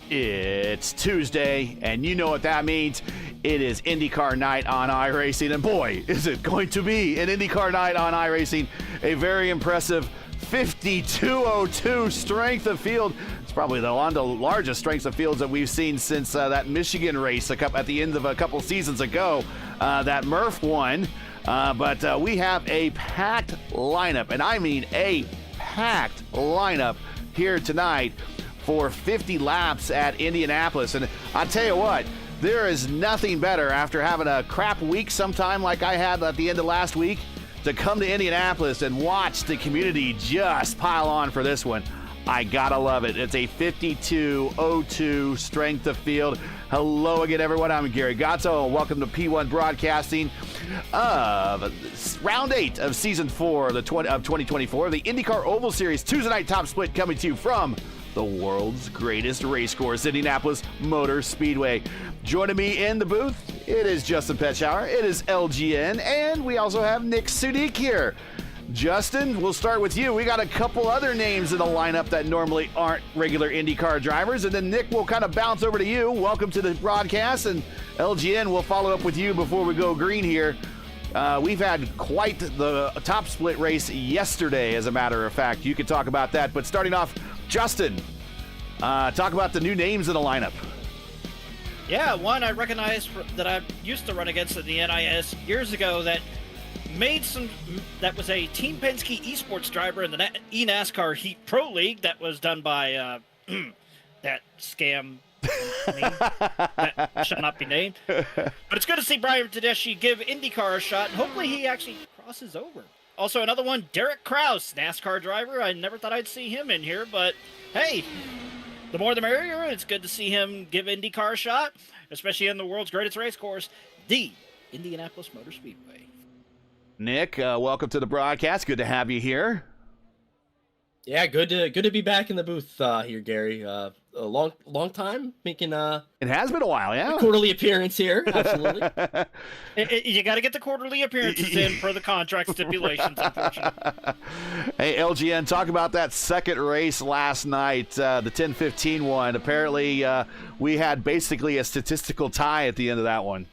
It's Tuesday, and you know what that means. It is IndyCar night on iRacing, and boy, is it going to be an IndyCar night on iRacing. A very impressive 52.02 strength of field. It's probably one of the largest strengths of fields that we've seen since that Michigan race at the end of a couple seasons ago. That Murph won, but we have a packed lineup, and I mean a packed lineup here tonight for 50 laps at Indianapolis. And I tell you what, there is nothing better after having a crap week sometime like I had at the end of last week to come to Indianapolis and watch the community just pile on for this one. I gotta love it. It's a 52.02 strength of field. Hello again, everyone. I'm Gary Gatto, and welcome to P1 Broadcasting of Round 8 of Season 4 of 2024, the IndyCar Oval Series Tuesday night top split, coming to you from the world's greatest race course, Indianapolis Motor Speedway. Joining me in the booth, it is Justin Petschauer, it is LGN, and we also have Nick Sudik here. Justin, we'll start with you. We got a couple other names in the lineup that normally aren't regular IndyCar drivers, and then Nick will kind of bounce over to you. Welcome to the broadcast, and LGN will follow up with you before we go green here. We've had quite the top split race yesterday, as a matter of fact. You can talk about that, but starting off, Justin, talk about the new names in the lineup. Yeah, one I recognize that I used to run against in the NIS years ago that was a Team Penske esports driver in the eNASCAR Heat Pro League that was done by that scam name that shall not be named. But it's good to see Brian Tedeschi give IndyCar a shot, and hopefully he actually crosses over. Also, another one, Derek Kraus, NASCAR driver. I never thought I'd see him in here, but hey, the more the merrier. It's good to see him give IndyCar a shot, especially in the world's greatest race course, the Indianapolis Motor Speedway. Nick, welcome to the broadcast. Good to have you here. Yeah, good to be back in the booth here, Gary. A long time making It has been a while, yeah. a quarterly appearance here. Absolutely. You got to get the quarterly appearances in per the contract stipulations, unfortunately. Hey, LGN, talk about that second race last night, the 10:15 one. Apparently, we had basically a statistical tie at the end of that one.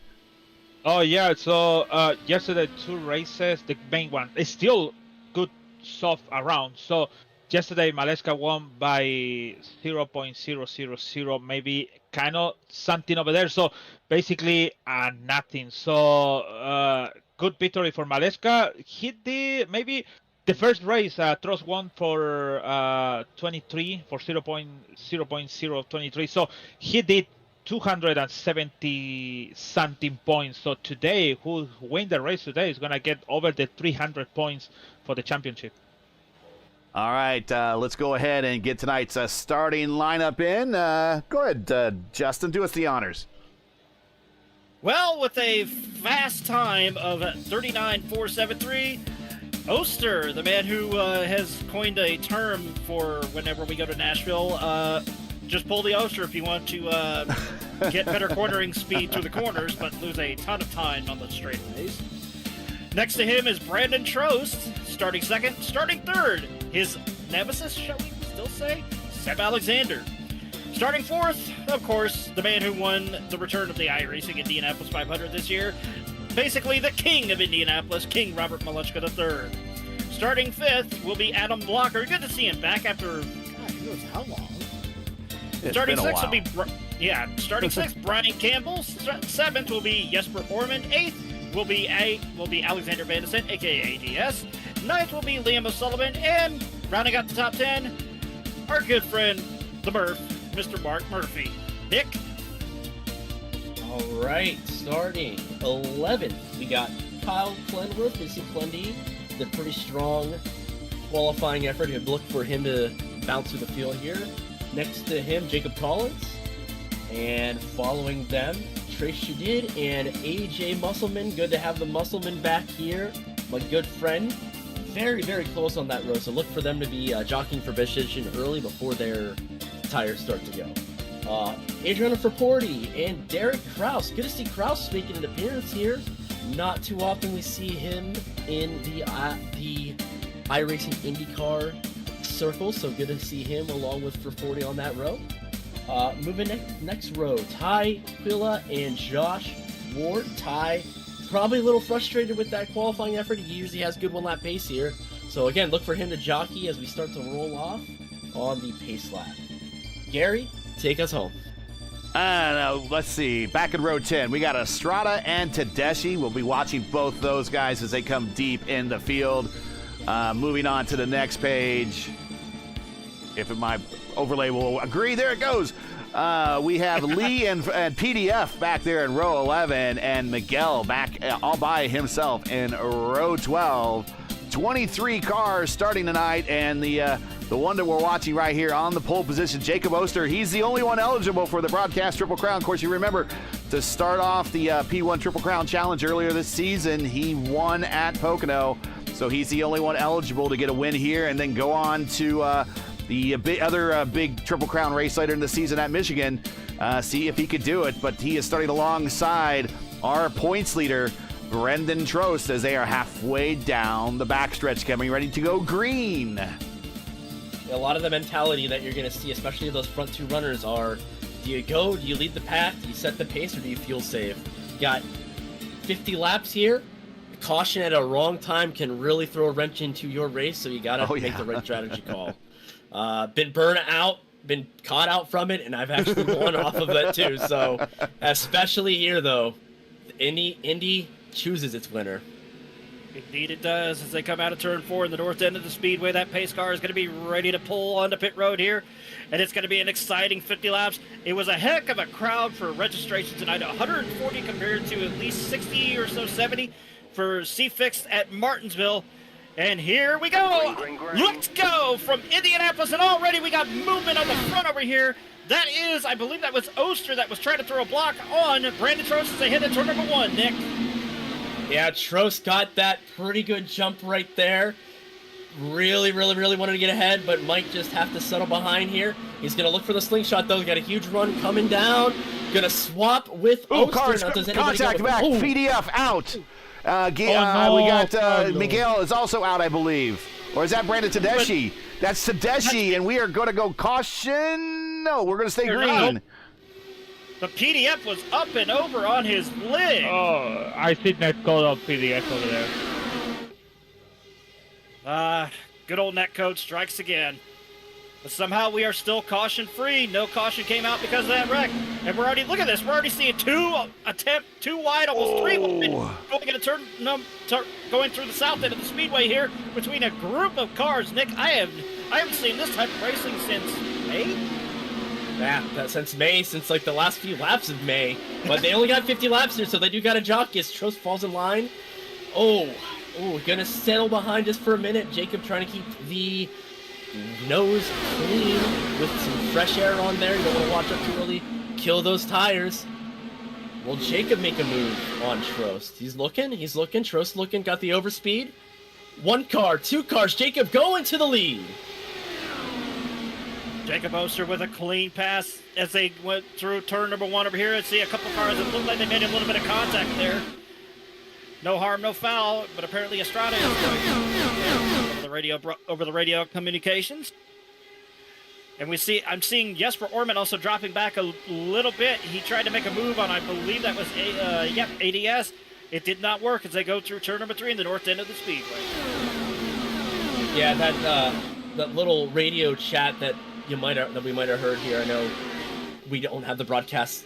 Oh yeah, so yesterday 2 races, the main one is still good SOF around. So yesterday Maleska won by 0.000, maybe kind of something over there. So basically nothing. So good victory for Maleska. He did maybe the first race, Trost won for 23 for 0.023. So he did 270 something points. So today, who win the race today is gonna get over the 300 points for the championship. All right, let's go ahead and get tonight's starting lineup in. Go ahead, Justin, do us the honors. Well, with a fast time of 39.473, Oster, the man who has coined a term for whenever we go to Nashville, just pull the Oster if you want to get better cornering speed through the corners, but lose a ton of time on the straightaways. Next to him is Brandon Trost, starting second. Starting third, his nemesis, shall we still say, Seb Alexander. Starting fourth, of course, the man who won the return of the iRacing Indianapolis 500 this year. Basically the king of Indianapolis, King Robert Malechka III. Starting fifth will be Adam Blocker. Good to see him back after, God, who knows how long. Starting sixth will be, starting sixth, Brian Campbell. Seventh will be Jesper Orman. Eighth will be Alexander Van de Sent, aka ADS. Ninth will be Liam O'Sullivan, and rounding out the top 10, our good friend, the Murph, Mr. Mark Murphy. Nick? All right, starting 11th, we got Kyle Clenworth, Missy Clendy. The pretty strong qualifying effort. You'd look for him to bounce through the field here. Next to him, Jacob Collins. And following them, Trace Shadid and AJ Musselman. Good to have the Musselman back here. My good friend. Very, very close on that row. So look for them to be jockeying for position early before their tires start to go. Adriana Fraporti and Derek Kraus. Good to see Kraus making an appearance here. Not too often we see him in the iRacing IndyCar circle, so good to see him along with Fraporti on that row. Moving next row, Ty Quilla and Josh Ward. Ty probably a little frustrated with that qualifying effort. He usually has good one-lap pace here. So again, look for him to jockey as we start to roll off on the pace lap. Gary, take us home. Let's see. Back in row 10, we got Estrada and Tedeschi. We'll be watching both those guys as they come deep in the field. Moving on to the next page. If my overlay will agree, there it goes. We have Lee and PDF back there in row 11, and Miguel back all by himself in row 12. 23 cars starting tonight, and the one that we're watching right here on the pole position, Jacob Oster, he's the only one eligible for the broadcast Triple Crown. Of course, you remember to start off the P1 Triple Crown Challenge earlier this season, he won at Pocono, so he's the only one eligible to get a win here and then go on to the other big Triple Crown race later in the season at Michigan, see if he could do it. But he is starting alongside our points leader, Brendan Trost, as they are halfway down the backstretch, coming ready to go green. A lot of the mentality that you're going to see, especially those front two runners, are do you go, do you lead the pack, do you set the pace, or do you fuel save? You got 50 laps here. Caution at a wrong time can really throw a wrench into your race, so you got to make the right strategy call. Been burned out, been caught out from it, and I've actually won off of that too. So, especially here though, Indy chooses its winner. Indeed it does. As they come out of turn 4 in the north end of the speedway, that pace car is going to be ready to pull onto pit road here, and it's going to be an exciting 50 laps. It was a heck of a crowd for registration tonight, 140 compared to at least 60 or so, 70 for C-Fix at Martinsville. And here we go. Let's go from Indianapolis, and already we got movement on the front over here. That is, I believe that was Oster that was trying to throw a block on Brandon Trost as they hit at turn number 1, Nick. Yeah, Trost got that pretty good jump right there. Really wanted to get ahead, but might just have to settle behind here. He's going to look for the slingshot, though. He's got a huge run coming down. Going to swap with Oster. Cars, contact back. PDF out. We got Miguel is also out, I believe. Or is that Brandon Tedeschi? That's Tedeschi, and we are going to go caution. No, we're going to stay green. The PDF was up and over on his leg. Oh, I think that called on PDF over there. Good old netcode strikes again. But somehow we are still caution free. No caution came out because of that wreck. And we're already, look at this, we're already seeing two wide, almost 3 wide, going through the south end of the speedway here between a group of cars. Nick, I haven't seen this type of racing since May. Yeah, since May, since like the last few laps of May. But they only got 50 laps here, so they do got a jockey as Trost falls in line. Oh, gonna settle behind just for a minute. Jacob trying to keep the nose clean with some fresh air on there. You don't want to watch up too early. Kill those tires. Will Jacob make a move on Trost? He's looking. Trost looking, got the overspeed. 1 car, 2 cars. Jacob going to the lead. Jacob Oster with a clean pass as they went through turn number 1 over here. I see a couple cars that look like they made a little bit of contact there. No harm, no foul, but apparently Estrada is going over the radio communications. And I'm seeing Jesper Orman also dropping back a little bit. He tried to make a move on, I believe that was ADS. It did not work as they go through turn number 3 in the north end of the speedway. Yeah, that little radio chat that we might have heard here. I know we don't have the broadcast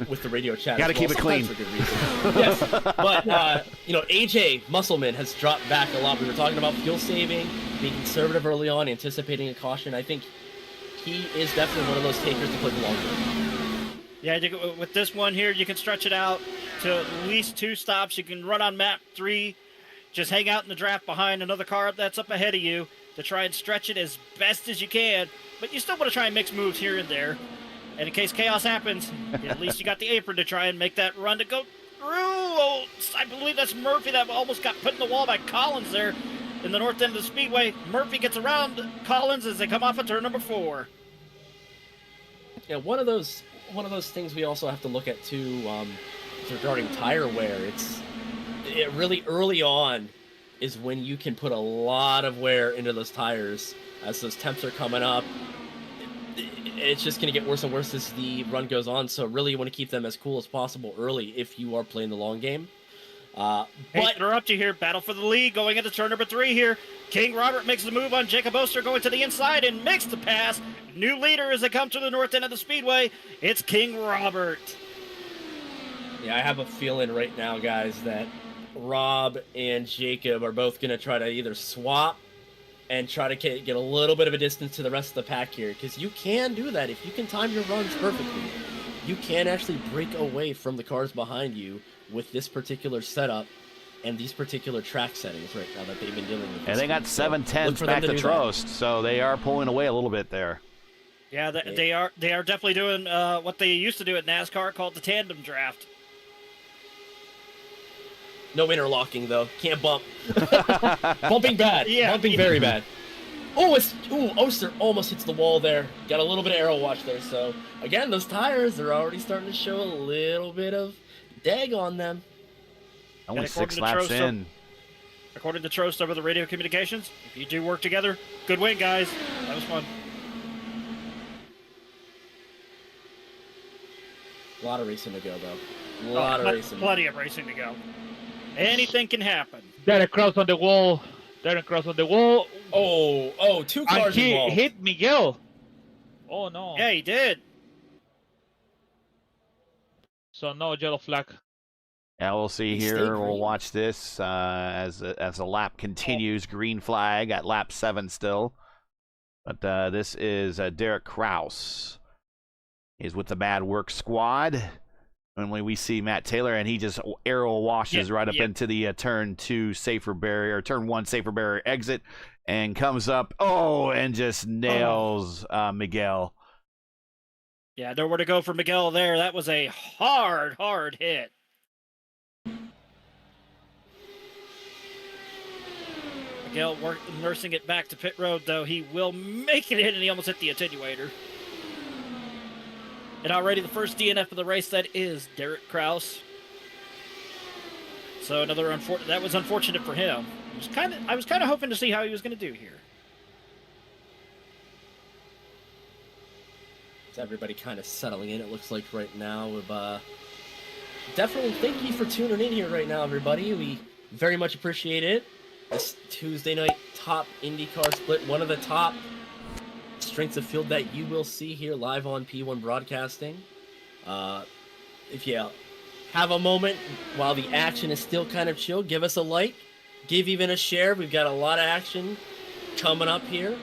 with the radio chat. Got to keep it clean. For good reason. Yes, but AJ Musselman has dropped back a lot. We were talking about fuel saving, being conservative early on, anticipating a caution. I think he is definitely one of those takers to play the long game. Yeah, with this one here, you can stretch it out to at least 2 stops. You can run on map 3, just hang out in the draft behind another car that's up ahead of you to try and stretch it as best as you can. But you still want to try and mix moves here and there. And in case chaos happens, at least you got the apron to try and make that run to go through. Oh, I believe that's Murphy that almost got put in the wall by Collins there in the north end of the speedway. Murphy gets around Collins as they come off of turn number 4. Yeah, one of those things we also have to look at too regarding tire wear. It really early on is when you can put a lot of wear into those tires as those temps are coming up. it's just going to get worse and worse as the run goes on. So really, you want to keep them as cool as possible early if you are playing the long game. But But interrupt you here. Battle for the lead going into turn number 3 here. King Robert makes the move on Jacob Oster going to the inside and makes the pass. New leader as they come to the north end of the speedway. It's King Robert. yeah, I have a feeling right now, guys, that Rob and Jacob are both going to try to either swap and try to get a little bit of a distance to the rest of the pack here, because you can do that. If you can time your runs perfectly, you can actually break away from the cars behind you with this particular setup and these particular track settings right now that they've been dealing with. And they got 7/10 for them back to to do that. Trost, so they are pulling away a little bit there. Yeah, they are definitely doing what they used to do at NASCAR called the tandem draft. No interlocking though. Can't bump. Bumping bad. Yeah. Bumping very bad. Oster almost hits the wall there. Got a little bit of aero watch there. So again, those tires are already starting to show a little bit of dag on them. Only And 6 according to laps Trost, in. According to Trost over the radio communications, if you do work together, good win, guys. That was fun. A lot of racing to go though. A lot of racing. Plenty of racing to go. Anything can happen. Derek Cross on the wall. Derek Cross on the wall. Oh, two And cars he involved. hit Miguel. Oh no. Yeah, he did. So no yellow flag. Yeah, we'll see He stayed here. We'll green. watch this as the lap continues. Green flag at lap 7 still. But this is Derek Kraus. He's with the Bad Work Squad. And when we see Matt Taylor, and he just arrow washes right up into the turn 2 safer barrier, turn 1 safer barrier exit, and comes up, and just nails Miguel. Yeah, nowhere to go for Miguel there. That was a hard hit. Miguel nursing it back to pit road, though. He will make it in, and he almost hit the attenuator. And already the first DNF of the race, that is Derek Kraus. So that was unfortunate for him. I was kind of hoping to see how he was going to do here. It's everybody kind of settling in, it looks like right now. Definitely thank you for tuning in here right now, everybody. We very much appreciate it. This Tuesday night top IndyCar split, one of the top strengths of field that you will see here live on P1 Broadcasting. If you have a moment while the action is still kind of chill, give us a like, give even a share. We've got a lot of action coming up here.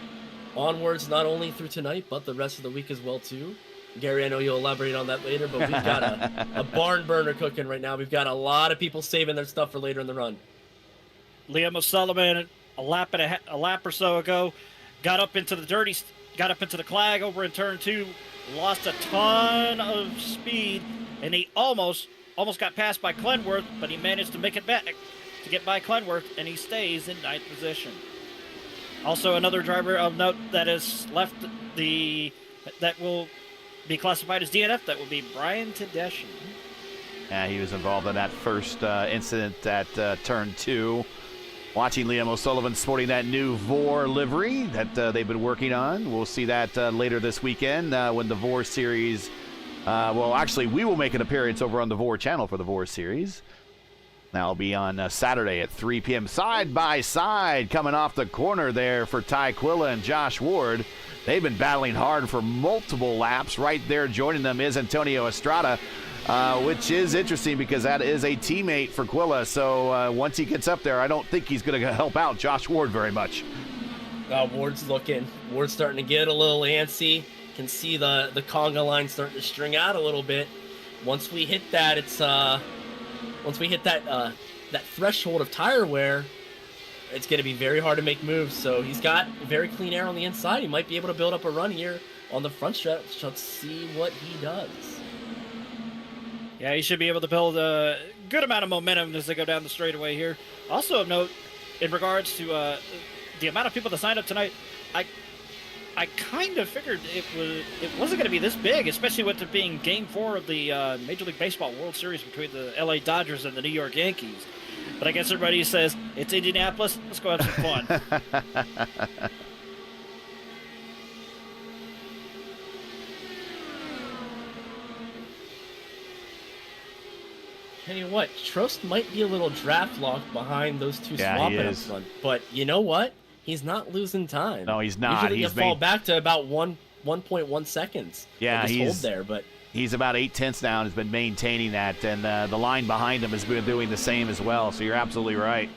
Onwards, not only through tonight, but the rest of the week as well, too. Gary, I know you'll elaborate on that later, but we've got a barn burner cooking right now. We've got a lot of people saving their stuff for later in the run. Liam O'Sullivan, a lap or so ago, got up into the clag over in turn 2, lost a ton of speed, and he almost got passed by Clenworth, but he managed to make it back to get by Clenworth, and he stays in 9th position. Also, another driver of note that has left that will be classified as DNF, that will be Brian Tedeschi. Yeah, he was involved in that first incident at turn 2. Watching Liam O'Sullivan sporting that new VOR livery that they've been working on. We'll see that later this weekend when the VOR series. Actually, we will make an appearance over on the VOR channel for the VOR series. That'll be on Saturday at 3 p.m. Side by side, coming off the corner there for Ty Quilla and Josh Ward. They've been battling hard for multiple laps. Right there joining them is Antonio Estrada. Which is interesting because that is a teammate for Quilla. So once he gets up there, I don't think he's going to help out Josh Ward very much. Ward's starting to get a little antsy. Can see the conga line starting to string out a little bit. Once we hit that, that threshold of tire wear, it's going to be very hard to make moves. So he's got very clean air on the inside. He might be able to build up a run here on the front stretch. Let's see what he does. Yeah, he should be able to build a good amount of momentum as they go down the straightaway here. Also of note, in regards to the amount of people that signed up tonight, I kind of figured it wasn't going to be this big, especially with it being Game 4 of the Major League Baseball World Series between the LA Dodgers and the New York Yankees. But I guess everybody says, it's Indianapolis, let's go have some fun. Tell you what, Trost might be a little draft locked behind those two Yeah, swapping he up is. front. But you know what? He's not losing time. No, he's not. Usually He's you fall made- back to about 1.1 seconds. Yeah, and just he's- hold there, but He's about 8/10 now and has been maintaining that, and the line behind him has been doing the same as well. So you're absolutely right.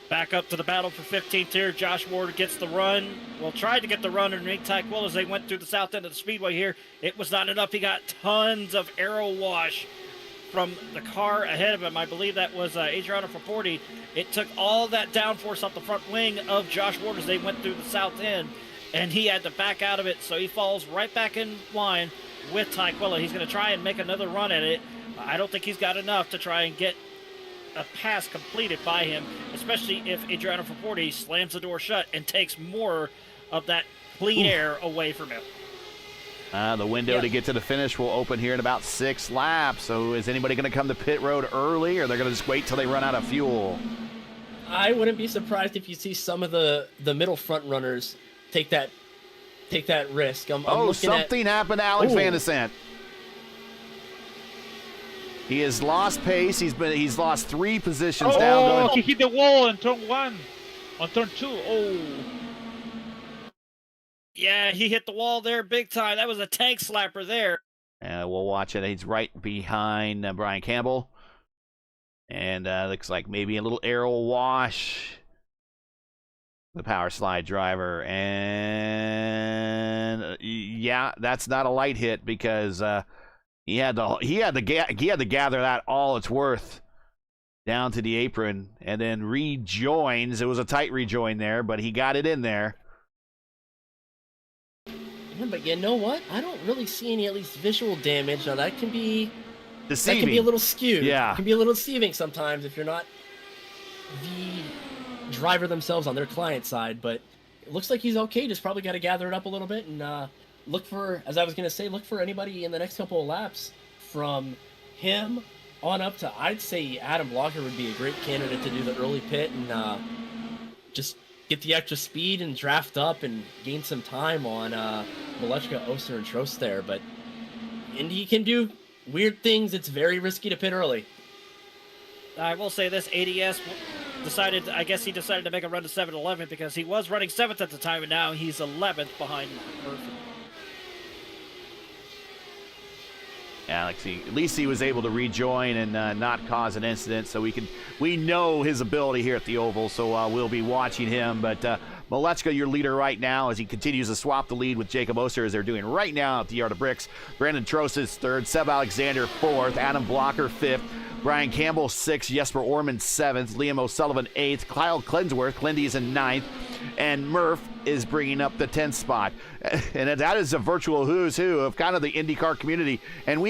Back up to the battle for 15th here. Josh Ward gets the run. Well, tried to get the run underneath Tyke Will as they went through the south end of the speedway here. It was not enough. He got tons of aero wash from the car ahead of him. I believe that was Adriano Fraporti. It took all that downforce off the front wing of Josh Ward as they went through the south end, and he had to back out of it, so he falls right back in line with Tyke Will. He's going to try and make another run at it. I don't think he's got enough to try and get a pass completed by him, especially if Adriano Fraporti slams the door shut and takes more of that clean air away from him. The window to get to the finish will open here in about 6 laps. So is anybody going to come to pit road early, or they're going to just wait till they run out of fuel? I wouldn't be surprised if you see some of the middle front runners take that risk. I'm looking something happened to Alex Van de Sant. He has lost pace. He's lost 3 positions down. Oh, Going. he hit the wall on turn 1. On turn 2, oh. Yeah, he hit the wall there big time. That was a tank slapper there. We'll watch it. He's right behind Brian Campbell. And looks like maybe a little aero wash. The power slide driver. And yeah, that's not a light hit because he had to gather that all it's worth down to the apron and then rejoins. It was a tight rejoin there, but he got it in there. Yeah, but you know what? I don't really see any at least visual damage. Now that can be Deceiving. That can be a little skewed. Yeah. It can be a little deceiving sometimes if you're not the driver themselves on their client side, but it looks like he's okay. Just probably got to gather it up a little bit and look for, as I was going to say, look for anybody in the next couple of laps from him on up to, I'd say Adam Blocker would be a great candidate to do the early pit and just get the extra speed and draft up and gain some time on Malechka, Oster, and Trost there. But Indy can do weird things. It's very risky to pit early. I will say this, ADS decided to make a run to 7-11 because he was running 7th at the time, and now he's 11th behind Murphy. Alex, at least he was able to rejoin and not cause an incident, so we know his ability here at the Oval, so we'll be watching him. But Malechka, your leader right now, as he continues to swap the lead with Jacob Oster, as they're doing right now at the Yard of Bricks. Brandon Trost is 3rd, Seb Alexander 4th, Adam Blocker 5th, Brian Campbell 6th, Jesper Orman 7th, Liam O'Sullivan 8th, Kyle Klensworth, Clindy is in 9th, and Murph is bringing up the 10th spot. And that is a virtual who's who of kind of the IndyCar community. And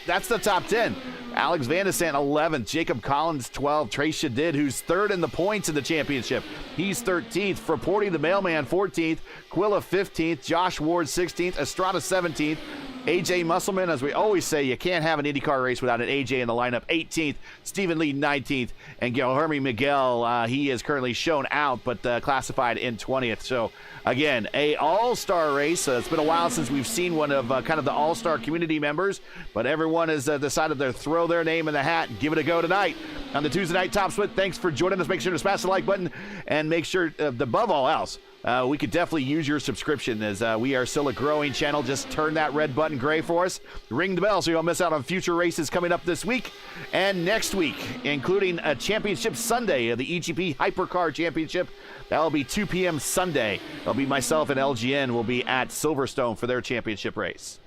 that's the top 10. Alex Van de Sant 11th, Jacob Collins 12th, Trace Shadid, who's 3rd in the points in the championship. He's 13th. Fraporti the Mailman 14th, Quilla 15th, Josh Ward 16th, Estrada 17th, AJ Musselman, as we always say, you can't have an IndyCar race without an AJ in the lineup, 18th, Stephen Lee 19th, and Guilherme Miguel, he is currently shown out, but classified in 20th. So, again, a all-star race. It's been a while since we've seen one of kind of the all-star community members, but everyone has decided to throw their name in the hat and give it a go tonight on the Tuesday Night Top Split. Thanks for joining us. Make sure to smash the like button and make sure, above all else, we could definitely use your subscription as we are still a growing channel. Just turn that red button gray for us. Ring the bell so you don't miss out on future races coming up this week and next week, including a championship Sunday of the EGP Hypercar Championship. That'll be 2 p.m. Sunday. It'll be myself and LGN will be at Silverstone for their championship race.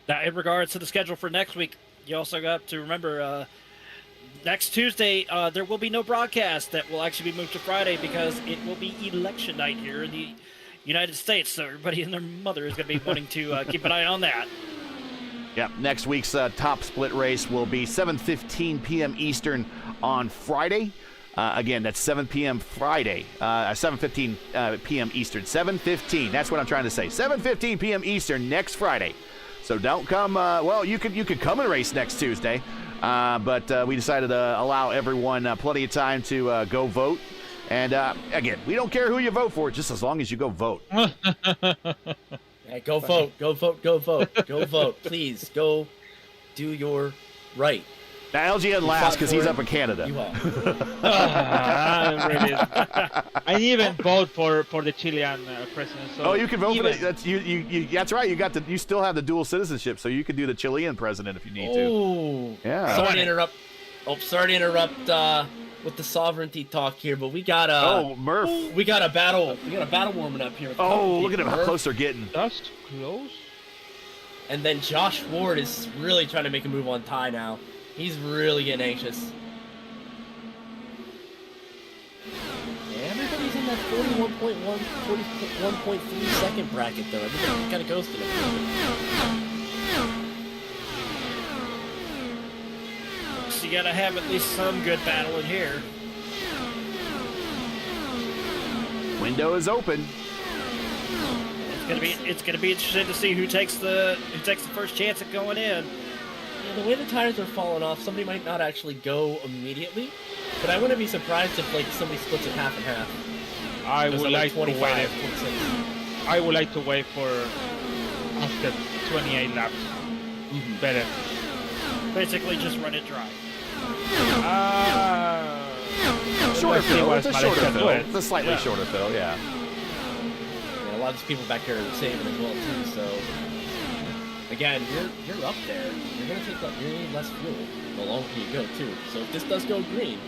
Now, in regards to the schedule for next week, you also got to remember next Tuesday, there will be no broadcast. That will actually be moved to Friday because it will be election night here in the United States. So everybody and their mother is going to be wanting to keep an eye on that. Yeah, next week's top split race will be 7:15 p.m. Eastern on Friday. Again, that's 7 p.m. Friday, 7:15 p.m. Eastern. 7:15, that's what I'm trying to say. 7:15 p.m. Eastern next Friday. So don't come, you could come and race next Tuesday. But we decided to allow everyone plenty of time to go vote. And again, we don't care who you vote for, just as long as you go vote. Yeah, go vote, go vote, go vote, go vote. Please, go do your right. Now LGN last because he's up in Canada. You are. Really. I even vote for the Chilean president. So Oh, you can vote for even, it. That's you. That's right. You still have the dual citizenship, so you could do the Chilean president if you need to. Oh, Yeah. Sorry to interrupt. Sorry to interrupt with the sovereignty talk here, but we got Murph. we got a battle. We got a battle warming up here. With a couple Oh, look at him people. how close they're getting. Just close. And then Josh Ward is really trying to make a move on Ty now. He's really getting anxious. Everybody's in that 41.1, 41.3 second bracket though. Everybody kind of goes to it. So you gotta have at least some good battle in here. Window is open. It's gonna be interesting to see who takes the first chance at going in. Yeah, the way the tires are falling off, somebody might not actually go immediately, but I wouldn't be surprised if like somebody splits it half and half. I would like to 25, wait. 26. I would like to wait for after 28 laps. Better. Basically, just run it dry. Shorter let's see fill. what It's a Malaysia shorter do fill. it. It's a slightly shorter fill. Yeah. Yeah, a lot of these people back here are saving as well too. So again, you're up there. You're gonna take up really less fuel the longer you go too. So if this does go green,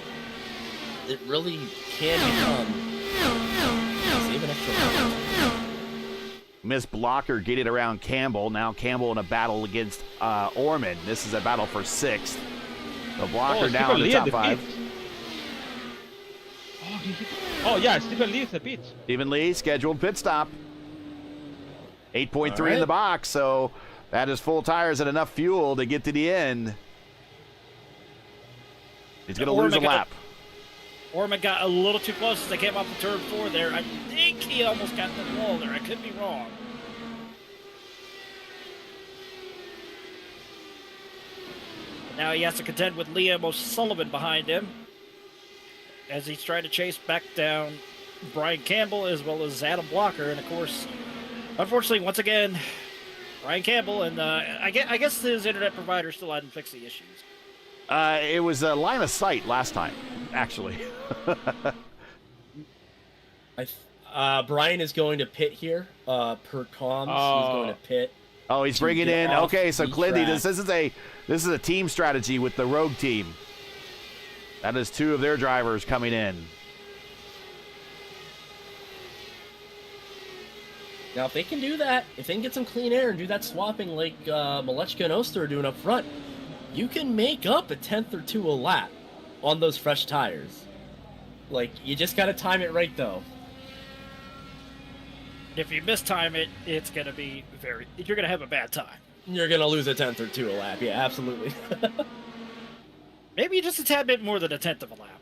it really can become save an extra minute. Miss Blocker getting around Campbell. Now Campbell in a battle against Orman. This is a battle for 6th. The Blocker down in the top 5. Oh yeah, Stephen Lee is the pit. Stephen Lee scheduled pit stop. 8.3 All right. in the box, so that is full tires and enough fuel to get to the end. He's going to lose a lap. Orman got a little too close as they came off the turn 4 there. I think he almost got the wall there. I could be wrong. Now he has to contend with Liam O'Sullivan behind him as he's trying to chase back down Brian Campbell as well as Adam Blocker. And of course, unfortunately, once again, Brian Campbell and I guess his internet provider still hadn't fixed the issues. It was a line of sight last time, actually. Brian is going to pit here. Per comms, he's going to pit. Oh, he's bringing get in. off Okay, so the Clindy, track. this is a team strategy with the Rogue team. That is 2 of their drivers coming in. Now, if they can do that, if they can get some clean air and do that swapping like Malechka and Oster are doing up front, you can make up a 10th or 2 a lap on those fresh tires. Like, you just got to time it right, though. If you mistime it, it's going to be you're going to have a bad time. You're going to lose a 10th or 2 a lap. Yeah, absolutely. Maybe just a tad bit more than a 10th of a lap.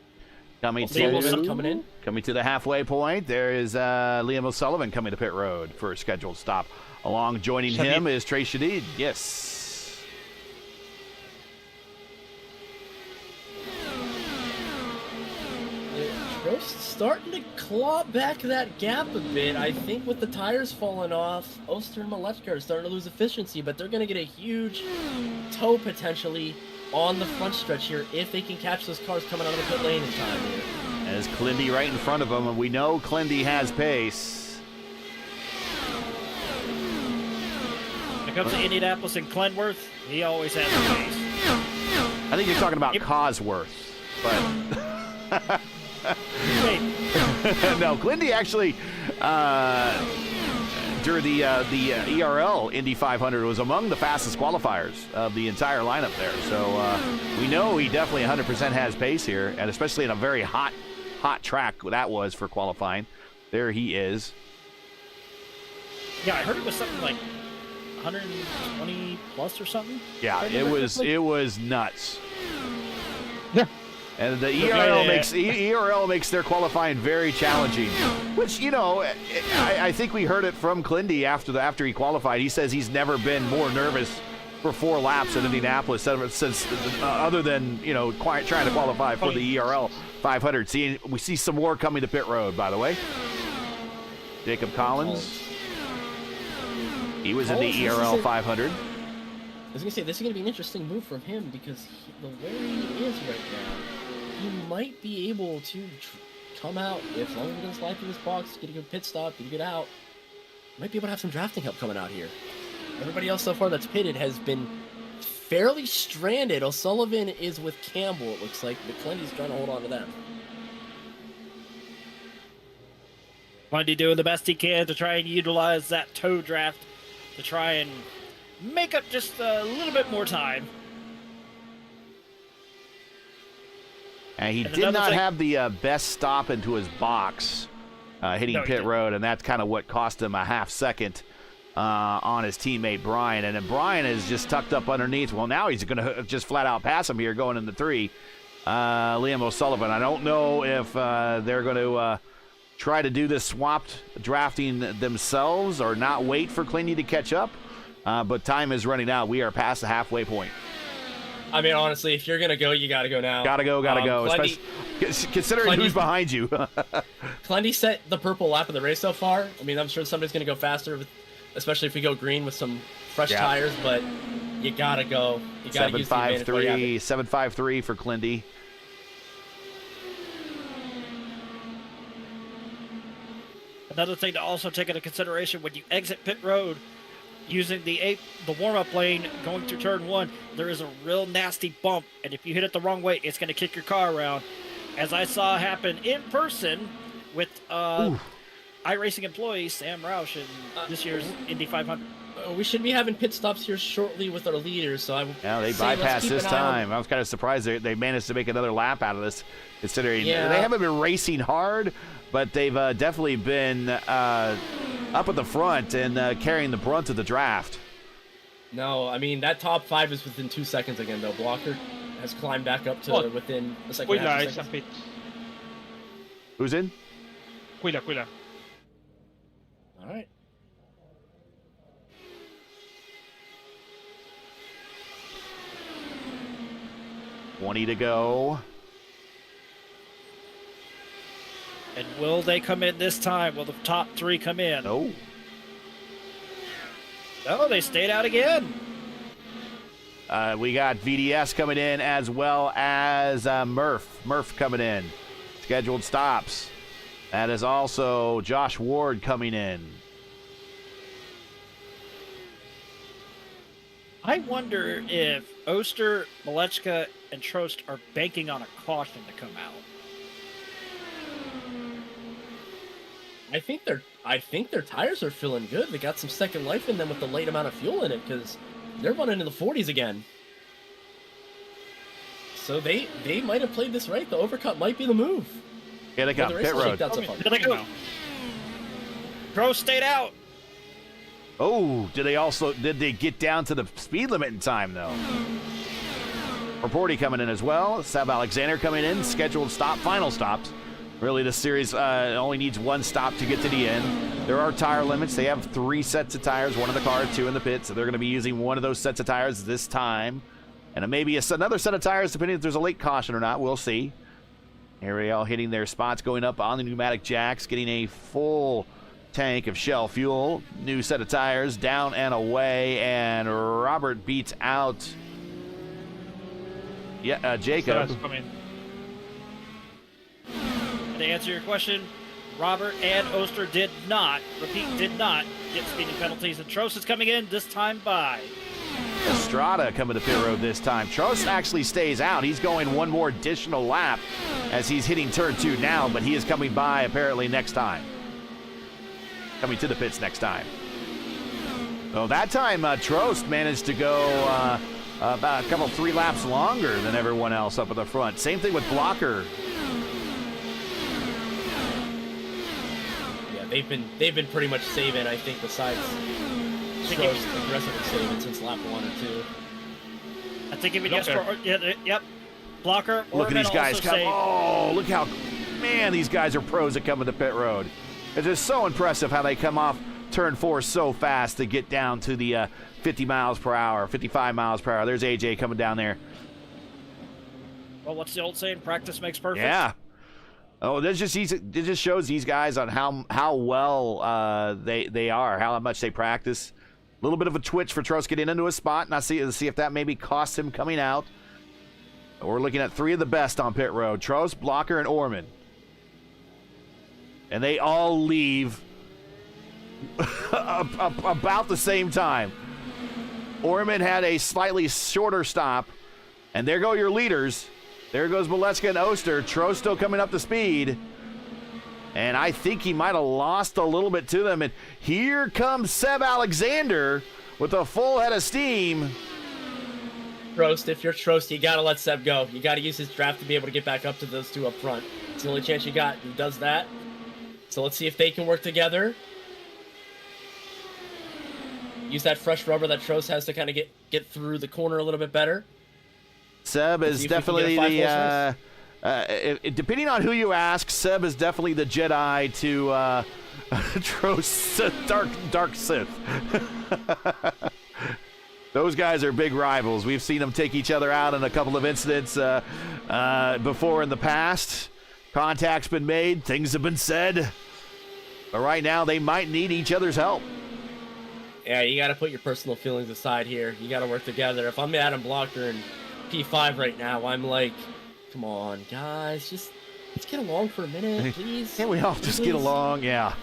Coming coming in. to the halfway point, there is Liam O'Sullivan coming to pit road for a scheduled stop. Along joining him is Trey Shadid. Yes. Trost's starting to claw back that gap a bit. I think with the tires falling off, Oster and Malechka are starting to lose efficiency, but they're going to get a huge tow potentially on the front stretch here if they can catch those cars coming out of the pit lane in time here. As Clindy right in front of him, and we know Clindy has pace. When it comes to Indianapolis and Glenworth, he always has the pace. I think you're talking about Cosworth, but no, Clindy actually during the ERL Indy 500 was among the fastest qualifiers of the entire lineup there. So we know he definitely 100% has pace here, and especially in a very hot track that was for qualifying. There he is. Yeah, I heard it was something like 120 plus or something. Yeah, it was nuts. Yeah. And the ERL makes their qualifying very challenging, which, you know, I think we heard it from Clindy after he qualified. He says he's never been more nervous for 4 laps at Indianapolis since other than, you know, trying to qualify for the ERL 500. We see some more coming to pit road, by the way. Jacob Collins. He was in the ERL 500. was gonna say this is gonna be an interesting move from him because the way he is right now, he might be able to come out as long as he doesn't slide through his box, get a good pit stop, get a good out. Might be able to have some drafting help coming out here. Everybody else so far that's pitted has been fairly stranded. O'Sullivan is with Campbell, it looks like. McClendy's trying to hold on to them. Bundy doing the best he can to try and utilize that toe draft to try and make up just a little bit more time. And he And did another not thing- have the best stop into his box hitting No, he pit didn't. road, and that's kind of what cost him a half second on his teammate Brian. And then Brian is just tucked up underneath. Well, now he's going to just flat out pass him here going into 3. Liam O'Sullivan. I don't know if they're going to try to do this swapped drafting themselves or not wait for Clindy to catch up. But time is running out. We are past the halfway point. I mean, honestly, if you're gonna go, you gotta go now. Gotta go. Clendy, Especially considering who's behind you. Clendy set the purple lap of the race so far. I mean, I'm sure somebody's gonna go faster, especially if we go green with some fresh tires. But you gotta go. You gotta use the advantage while you have it. 753 for Clindy. Another thing to also take into consideration when you exit pit road, using the warm-up lane going through turn 1, there is a real nasty bump, and if you hit it the wrong way, it's going to kick your car around. As I saw happen in person with iRacing employee Sam Roush in this year's Indy 500. We should be having pit stops here shortly with our leaders, so I will. Yeah, they bypassed this time. I was kind of surprised they managed to make another lap out of this, considering they haven't been racing hard, but they've definitely been up at the front and carrying the brunt of the draft. No, I mean, that top 5 is within 2 seconds again, though. Blocker has climbed back up to within the second half of seconds. Who's in? Quilla. All right. And will they come in this time? Will the top 3 come in? No. No, they stayed out again. We got VDS coming in as well as Murph coming in. Scheduled stops. That is also Josh Ward coming in. I wonder if Oster, Malechka, and Trost are banking on a caution to come out. I think their tires are feeling good. They got some second life in them with the late amount of fuel in it because they're running in the 40s again. So they might have played this right. The overcut might be the move. Here they come. Pit road. Here they go. Trost stayed out. Oh, did they get down to the speed limit in time though? Reporty coming in as well. Seb Alexander coming in. Scheduled stop, final stops. Really, this series only needs one stop to get to the end. There are tire limits. They have 3 sets of tires, 1 in the car, 2 in the pit. So they're going to be using 1 of those sets of tires this time. And maybe another set of tires, depending if there's a late caution or not. We'll see. Here we all hitting their spots, going up on the pneumatic jacks, getting a full tank of Shell fuel. New set of tires, down and away. And Robert beats out Jacob. To answer your question, Robert and Oster did not get speeding penalties, and Trost is coming in this time by Estrada coming to pit road this time. Trost actually stays out. He's going 1 more additional lap as he's hitting turn 2 now, but he is coming by apparently next time. Coming to the pits next time. Well, that time Trost managed to go about a couple 3 laps longer than everyone else up at the front. Same thing with Blocker. They've been pretty much saving, I think, besides Trost aggressively saving since lap 1 or 2. I think if yep. Blocker. Look at these guys come. Oh, look how, man, these guys are pros at coming to pit road. It's just so impressive how they come off turn 4 so fast to get down to the 50 miles per hour, 55 miles per hour. There's AJ coming down there. Well, what's the old saying? Practice makes perfect. Yeah. Oh, it just shows these guys on how well they are, how much they practice. little bit of a twitch for Trost getting into a spot, and see if that maybe costs him coming out. We're looking at 3 of the best on pit road: Trost, Blocker, and Orman. And they all leave about the same time. Orman had a slightly shorter stop, and there go your leaders. There goes Malechka and Oster. Trost still coming up to speed. And I think he might have lost a little bit to them. And here comes Seb Alexander with a full head of steam. Trost, if you're Trost, you got to let Seb go. You got to use his draft to be able to get back up to those 2 up front. It's the only chance you got. He does that. So let's see if they can work together. Use that fresh rubber that Trost has to kind of get through the corner a little bit better. Seb is definitely the, depending on who you ask, Seb is definitely the Jedi to Trost, dark Sith. Those guys are big rivals. We've seen them take each other out in a couple of incidents before in the past. Contact's been made, things have been said. But right now, they might need each other's help. Yeah, you got to put your personal feelings aside here. You got to work together. If I'm Adam Blocker and P5 right now, I'm like, come on, guys, just let's get along for a minute, please. Can't we all just get along? Yeah.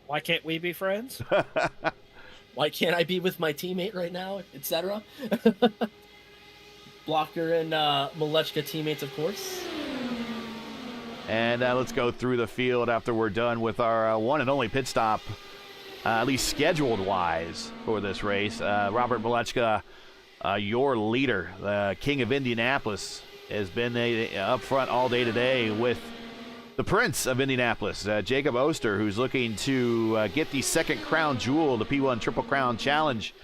Why can't we be friends? Why can't I be with my teammate right now, etc.? Blocker and Malechka teammates, of course. And let's go through the field after we're done with our one and only pit stop, at least scheduled-wise, for this race. Robert Malechka, your leader, the king of Indianapolis, has been up front all day today with the prince of Indianapolis, Jacob Oster, who's looking to get the second crown jewel, the P1 Triple Crown Challenge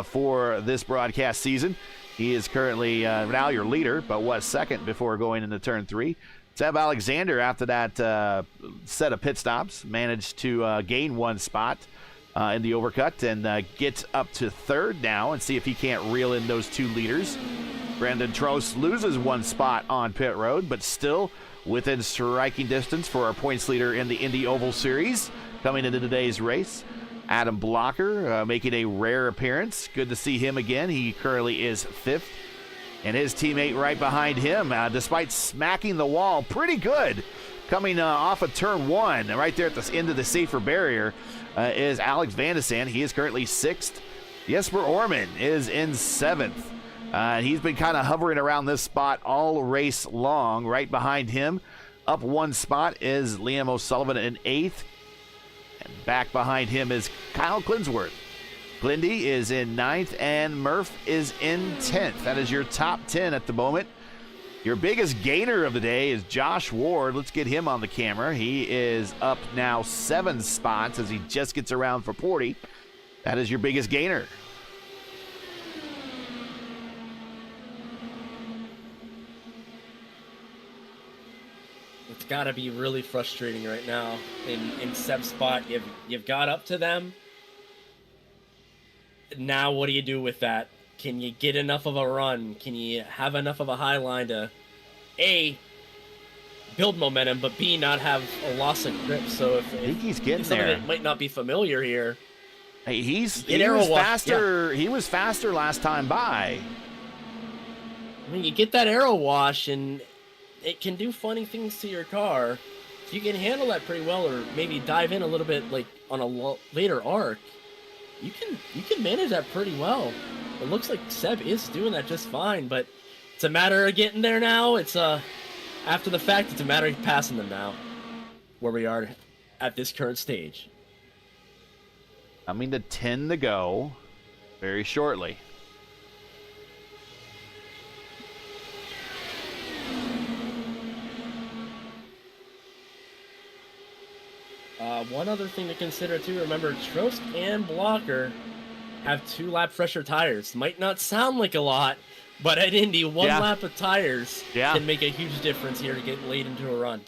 for this broadcast season. He is currently now your leader, but was second before going into turn 3. Seb Alexander, after that set of pit stops, managed to gain 1 spot in the overcut and get up to 3rd now and see if he can't reel in those 2 leaders. Brandon Trost loses 1 spot on pit road, but still within striking distance for our points leader in the Indy Oval Series coming into today's race. Adam Blocker making a rare appearance. Good to see him again. He currently is 5th. And his teammate right behind him, despite smacking the wall pretty good, coming off of turn 1, right there at the end of the safer barrier, is Alex Vandesand. He is currently 6th. Jesper Orman is in 7th. He's been kind of hovering around this spot all race long. Right behind him, up 1 spot, is Liam O'Sullivan in 8th. And back behind him is Kyle Clinsworth. Glindy is in 9th, and Murph is in 10th. That is your top 10 at the moment. Your biggest gainer of the day is Josh Ward. Let's get him on the camera. He is up now 7 spots as he just gets around for 40. That is your biggest gainer. It's got to be really frustrating right now in Seb's spot. You've got up to them. Now what do you do with that? Can you get enough of a run? Can you have enough of a high line to A, build momentum, but B, not have a loss of grip? So if I think he's getting something there. that might not be familiar here. Hey, he was faster. Yeah. He was faster last time by. I mean, you get that arrow wash, and it can do funny things to your car. If you can handle that pretty well, or maybe dive in a little bit, like on a later arc, you can manage that pretty well. It looks like Seb is doing that just fine, but it's a matter of getting there now. It's after the fact, it's a matter of passing them now, where we are at this current stage. I mean, the 10 to go very shortly. One other thing to consider too, remember Trost and Blocker have 2 lap fresher tires. Might not sound like a lot, but at Indy, 1 lap of tires can make a huge difference here to get late into a run.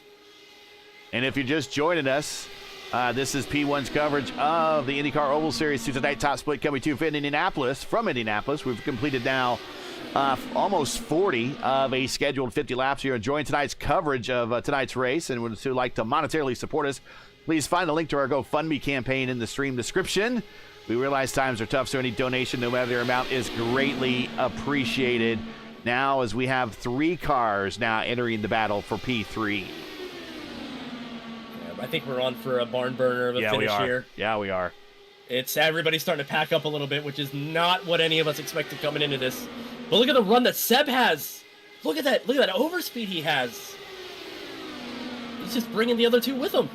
And if you're just joining us, this is P1's coverage of the IndyCar Oval Series Tuesday night top split coming to you from Indianapolis. We've completed now almost 40 of a scheduled 50 laps here. Enjoying tonight's coverage of tonight's race, and would like to monetarily support us, please find a link to our GoFundMe campaign in the stream description. We realize times are tough, so any donation, no matter their amount, is greatly appreciated. Now, as we have 3 cars now entering the battle for P3. I think we're on for a barn burner of a finish here. Yeah, we are. It's everybody's starting to pack up a little bit, which is not what any of us expected coming into this. But look at the run that Seb has. Look at that. Look at that overspeed he has. He's just bringing the other 2 with him.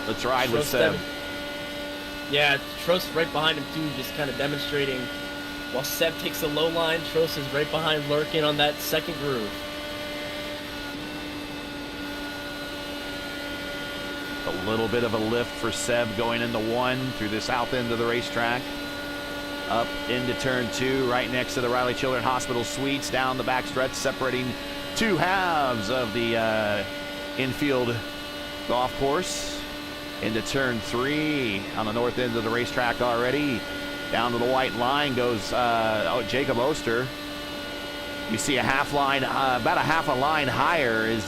Let's ride with Seb. Yeah, Trost right behind him too, just kind of demonstrating. While Seb takes the low line, Trost is right behind, lurking on that second groove. A little bit of a lift for Seb going into 1 through the south end of the racetrack. Up into turn 2, right next to the Riley Children's Hospital Suites, down the backstretch, separating 2 halves of the infield golf course. Into turn 3 on the north end of the racetrack already. Down to the white line goes Jacob Oster. You see a half line, about a half a line higher is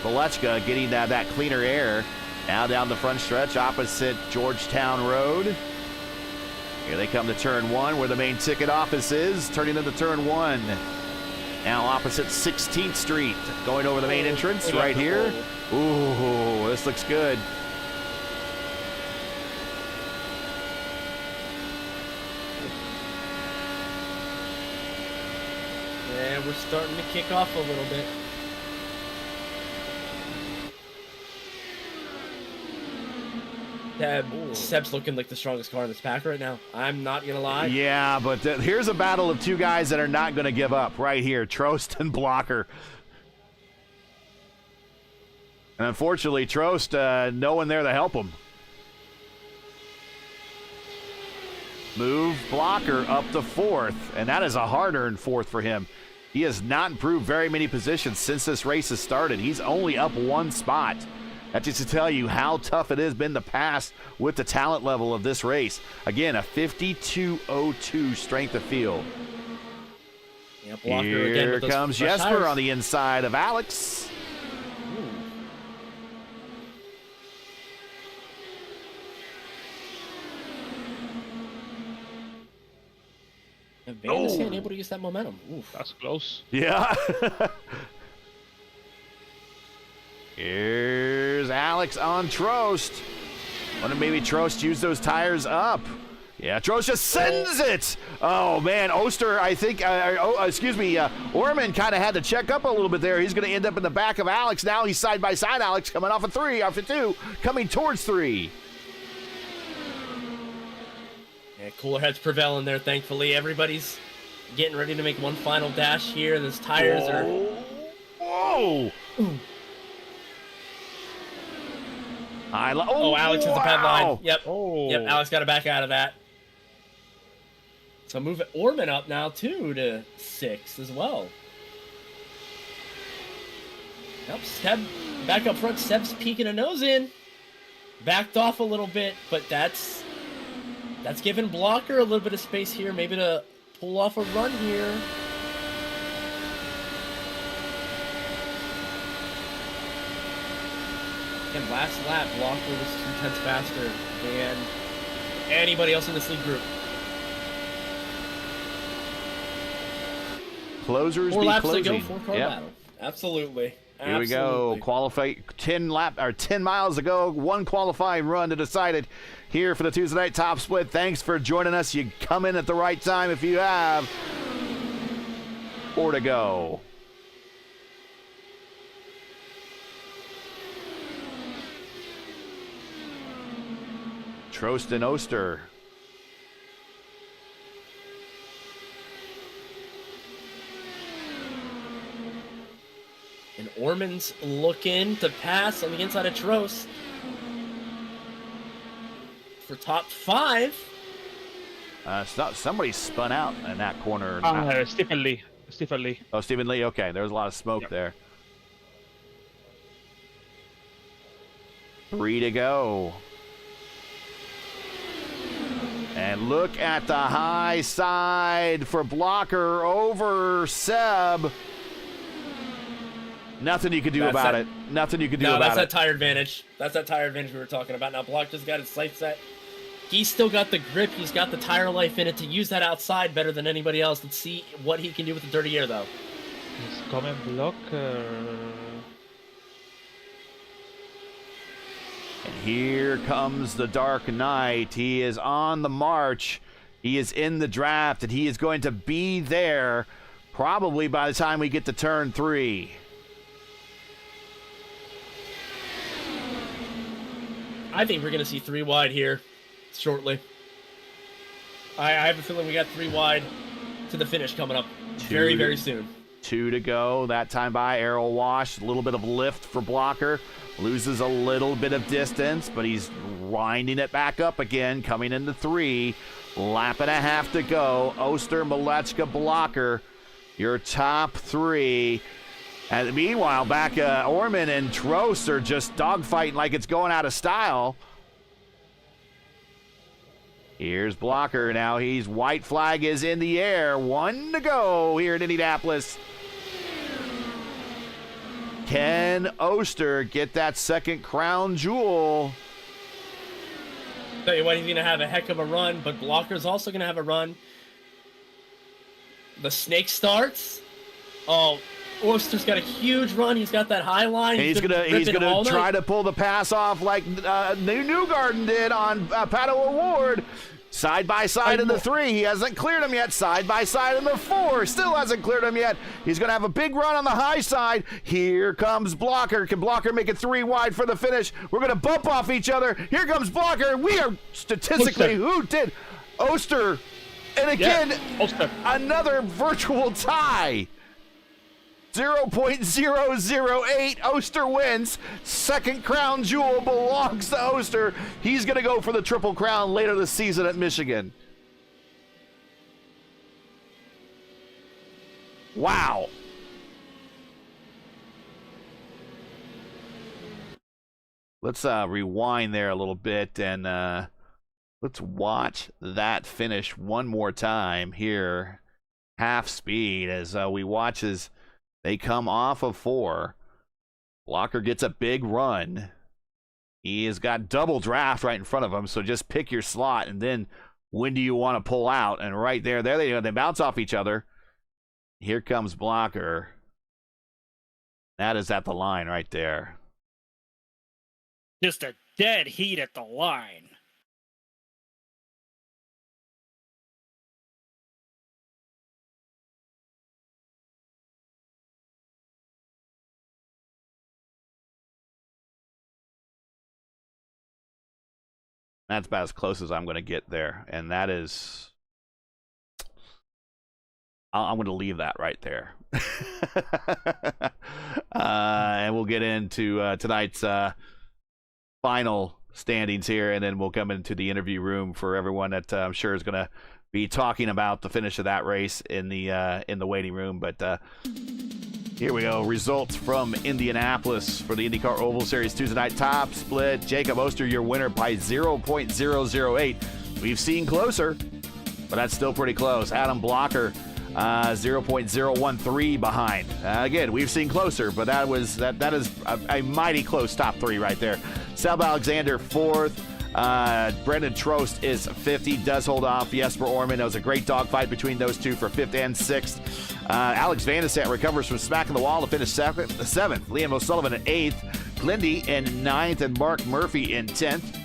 Valechka getting that cleaner air. Now down the front stretch opposite Georgetown Road. Here they come to turn 1 where the main ticket office is, turning into turn 1. Now opposite 16th Street, going over the main entrance right here. Ooh, this looks good. And we're starting to kick off a little bit. Seb's looking like the strongest car in this pack right now. I'm not going to lie. Yeah, but here's a battle of 2 guys that are not going to give up right here, Trost and Blocker. And unfortunately, Trost, no one there to help him. Move Blocker up to 4th, and that is a hard-earned 4th for him. He has not improved very many positions since this race has started. He's only up 1 spot. That's just to tell you how tough it has been to pass with the talent level of this race. Again, a 52.02 strength of field. Yeah, Blocker Here again with those comes fresh Jesper tires. on the inside of Alex. And Van is able to use that momentum. Oof. That's close. Yeah. Here's Alex on Trost. Wonder maybe Trost use those tires up. Yeah, Trost just sends it. Oh, man. Oster, I think, Orman kind of had to check up a little bit there. He's going to end up in the back of Alex. Now he's side by side, Alex, coming off of 3, off of 2, coming towards 3. Yeah, cooler heads prevailing there, thankfully. Everybody's getting ready to make one final dash here. Those tires are... Whoa! Alex has the pad line. Yep. Oh. Yep, Alex got to back out of that. So move Orman up now, too, to 6 as well. Yep, Seb back up front. Seb's peeking a nose in. Backed off a little bit, but that's giving Blocker a little bit of space here, maybe to pull off a run here. And last lap, Blocker was 2 tenths faster than anybody else in this league group. Closers 4 be laps closing. to go, 4-car Yep. battle. Absolutely. Here we go. Qualify 10 miles to go. 1 qualifying run to decide it here for the Tuesday night top split. Thanks for joining us. You come in at the right time if you have 4 to go. Trost and Oster. And Orman's looking to pass on the inside of Trost for top 5. Somebody spun out in that corner. Stephen Lee. Oh, Stephen Lee. Okay, there was a lot of smoke there. 3 to go. And look at the high side for Blocker over Seb. Nothing you can do That's about that- it. Nothing you can do No, about that's it. that tire advantage. That's that tire advantage we were talking about. Now, Block just got his sight set. He's still got the grip. He's got the tire life in it to use that outside better than anybody else. Let's see what he can do with the dirty air, though. He's coming blocker. And here comes the Dark Knight. He is on the march. He is in the draft, and he is going to be there probably by the time we get to turn 3. I think we're going to see 3 wide here shortly. I have a feeling we got 3 wide to the finish coming up very, very soon. 2 to go. That time by Arrow Wash. A little bit of lift for Blocker. Loses a little bit of distance, but he's winding it back up again, coming into 3. Lap and a half to go. Oster, Malechka, Blocker, your top 3. And meanwhile, back Orman and Trost are just dogfighting like it's going out of style. Here's Blocker now. He's white flag is in the air. 1 to go here in Indianapolis. Can Oster get that second crown jewel? Tell you what, he's going to have a heck of a run, but Blocker's also going to have a run. The snake starts. Oh, Oster's got a huge run. He's got that high line. He's gonna try to pull the pass off like Newgarden did on Pato O'Ward. Side by side in the 3. He hasn't cleared him yet. Side by side in the 4. Still hasn't cleared him yet. He's going to have a big run on the high side. Here comes Blocker. Can Blocker make it 3 wide for the finish? We're going to bump off each other. Here comes Blocker. We are statistically who did Oster. And again, Oster. Another virtual tie. 0.008. Oster wins. Second crown jewel belongs to Oster. He's going to go for the Triple Crown later this season at Michigan. Wow. Let's rewind there a little bit and let's watch that finish one more time here. Half speed as we watch as they come off of 4. Blocker gets a big run. He has got double draft right in front of him, so just pick your slot, and then when do you want to pull out? And right there they bounce off each other. Here comes Blocker. That is at the line right there. Just a dead heat at the line. That's about as close as I'm going to get there, and that is... I'm going to leave that right there. And we'll get into tonight's final standings here, and then we'll come into the interview room for everyone that I'm sure is going to be talking about the finish of that race in the waiting room. But here we go. Results from Indianapolis for the IndyCar Oval Series Tuesday night top split. Jacob Oster, your winner by 0.008. We've seen closer, but that's still pretty close. Adam Blocker, 0.013 behind. Again, we've seen closer, but that is a mighty close top 3 right there. Seb Alexander 4th. Brendan Trost is 5th. He does hold off Jesper Orman. That was a great dogfight between those two for 5th and 6th. Alex Van de Sant recovers from smacking the wall to finish 7th. Liam O'Sullivan in 8th. Glindy in 9th, and Mark Murphy in 10th.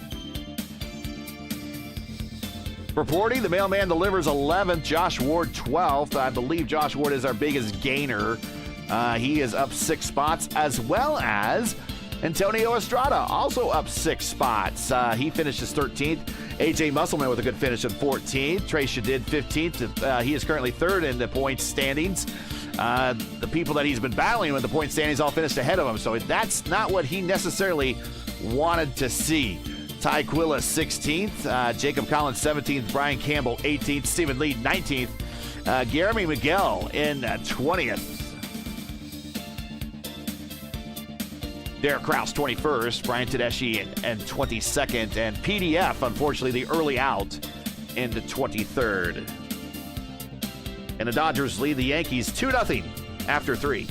Reporting, the mailman delivers 11th. Josh Ward 12th. I believe Josh Ward is our biggest gainer. He is up 6 spots, as well as Antonio Estrada, also up 6 spots. He finishes 13th. AJ Musselman with a good finish in 14th. Trey Shadid 15th. He is currently 3rd in the points standings. The people that he's been battling with the point standings all finished ahead of him, so that's not what he necessarily wanted to see. Ty Quilla 16th. Jacob Collins 17th. Brian Campbell 18th. Stephen Lee 19th. Jeremy Miguel in 20th. Derek Kraus 21st, Brian Tedeschi and 22nd, and PDF, unfortunately, the early out into 23rd. And the Dodgers lead the Yankees 2-0 after 3.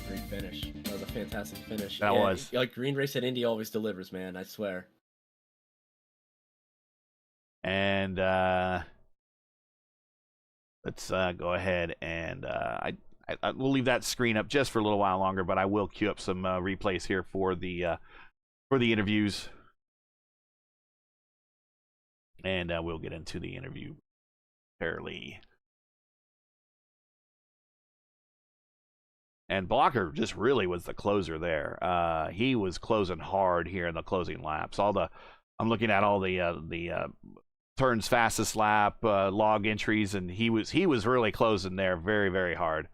Great finish. That was a fantastic finish. That was. Like Green Race at Indy always delivers, man. I swear. And let's go ahead and I will leave that screen up just for a little while longer, but I will queue up some replays here for the interviews, and we'll get into the interview fairly. And Blocker just really was the closer there. He was closing hard here in the closing laps. I'm looking at all the turns fastest lap log entries, and he was really closing there very, very hard.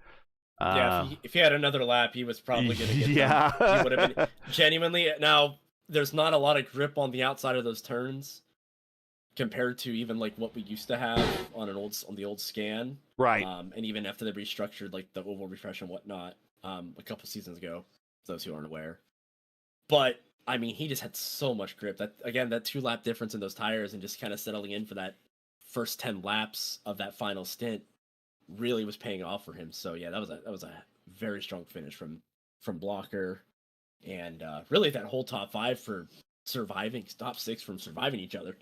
Yeah, if he had another lap, he was probably going to get yeah. He would have been genuinely. Now, there's not a lot of grip on the outside of those turns compared to even like what we used to have on the old scan, Right. And even after they restructured like the oval refresh and whatnot a couple seasons ago, for those who aren't aware. But I mean, he just had so much grip. That 2-lap difference in those tires and just kind of settling in for that first 10 laps of that final stint really was paying off for him. So yeah, that was a very strong finish from Blocker, and really that whole top 5 for surviving, top 6 from surviving each other.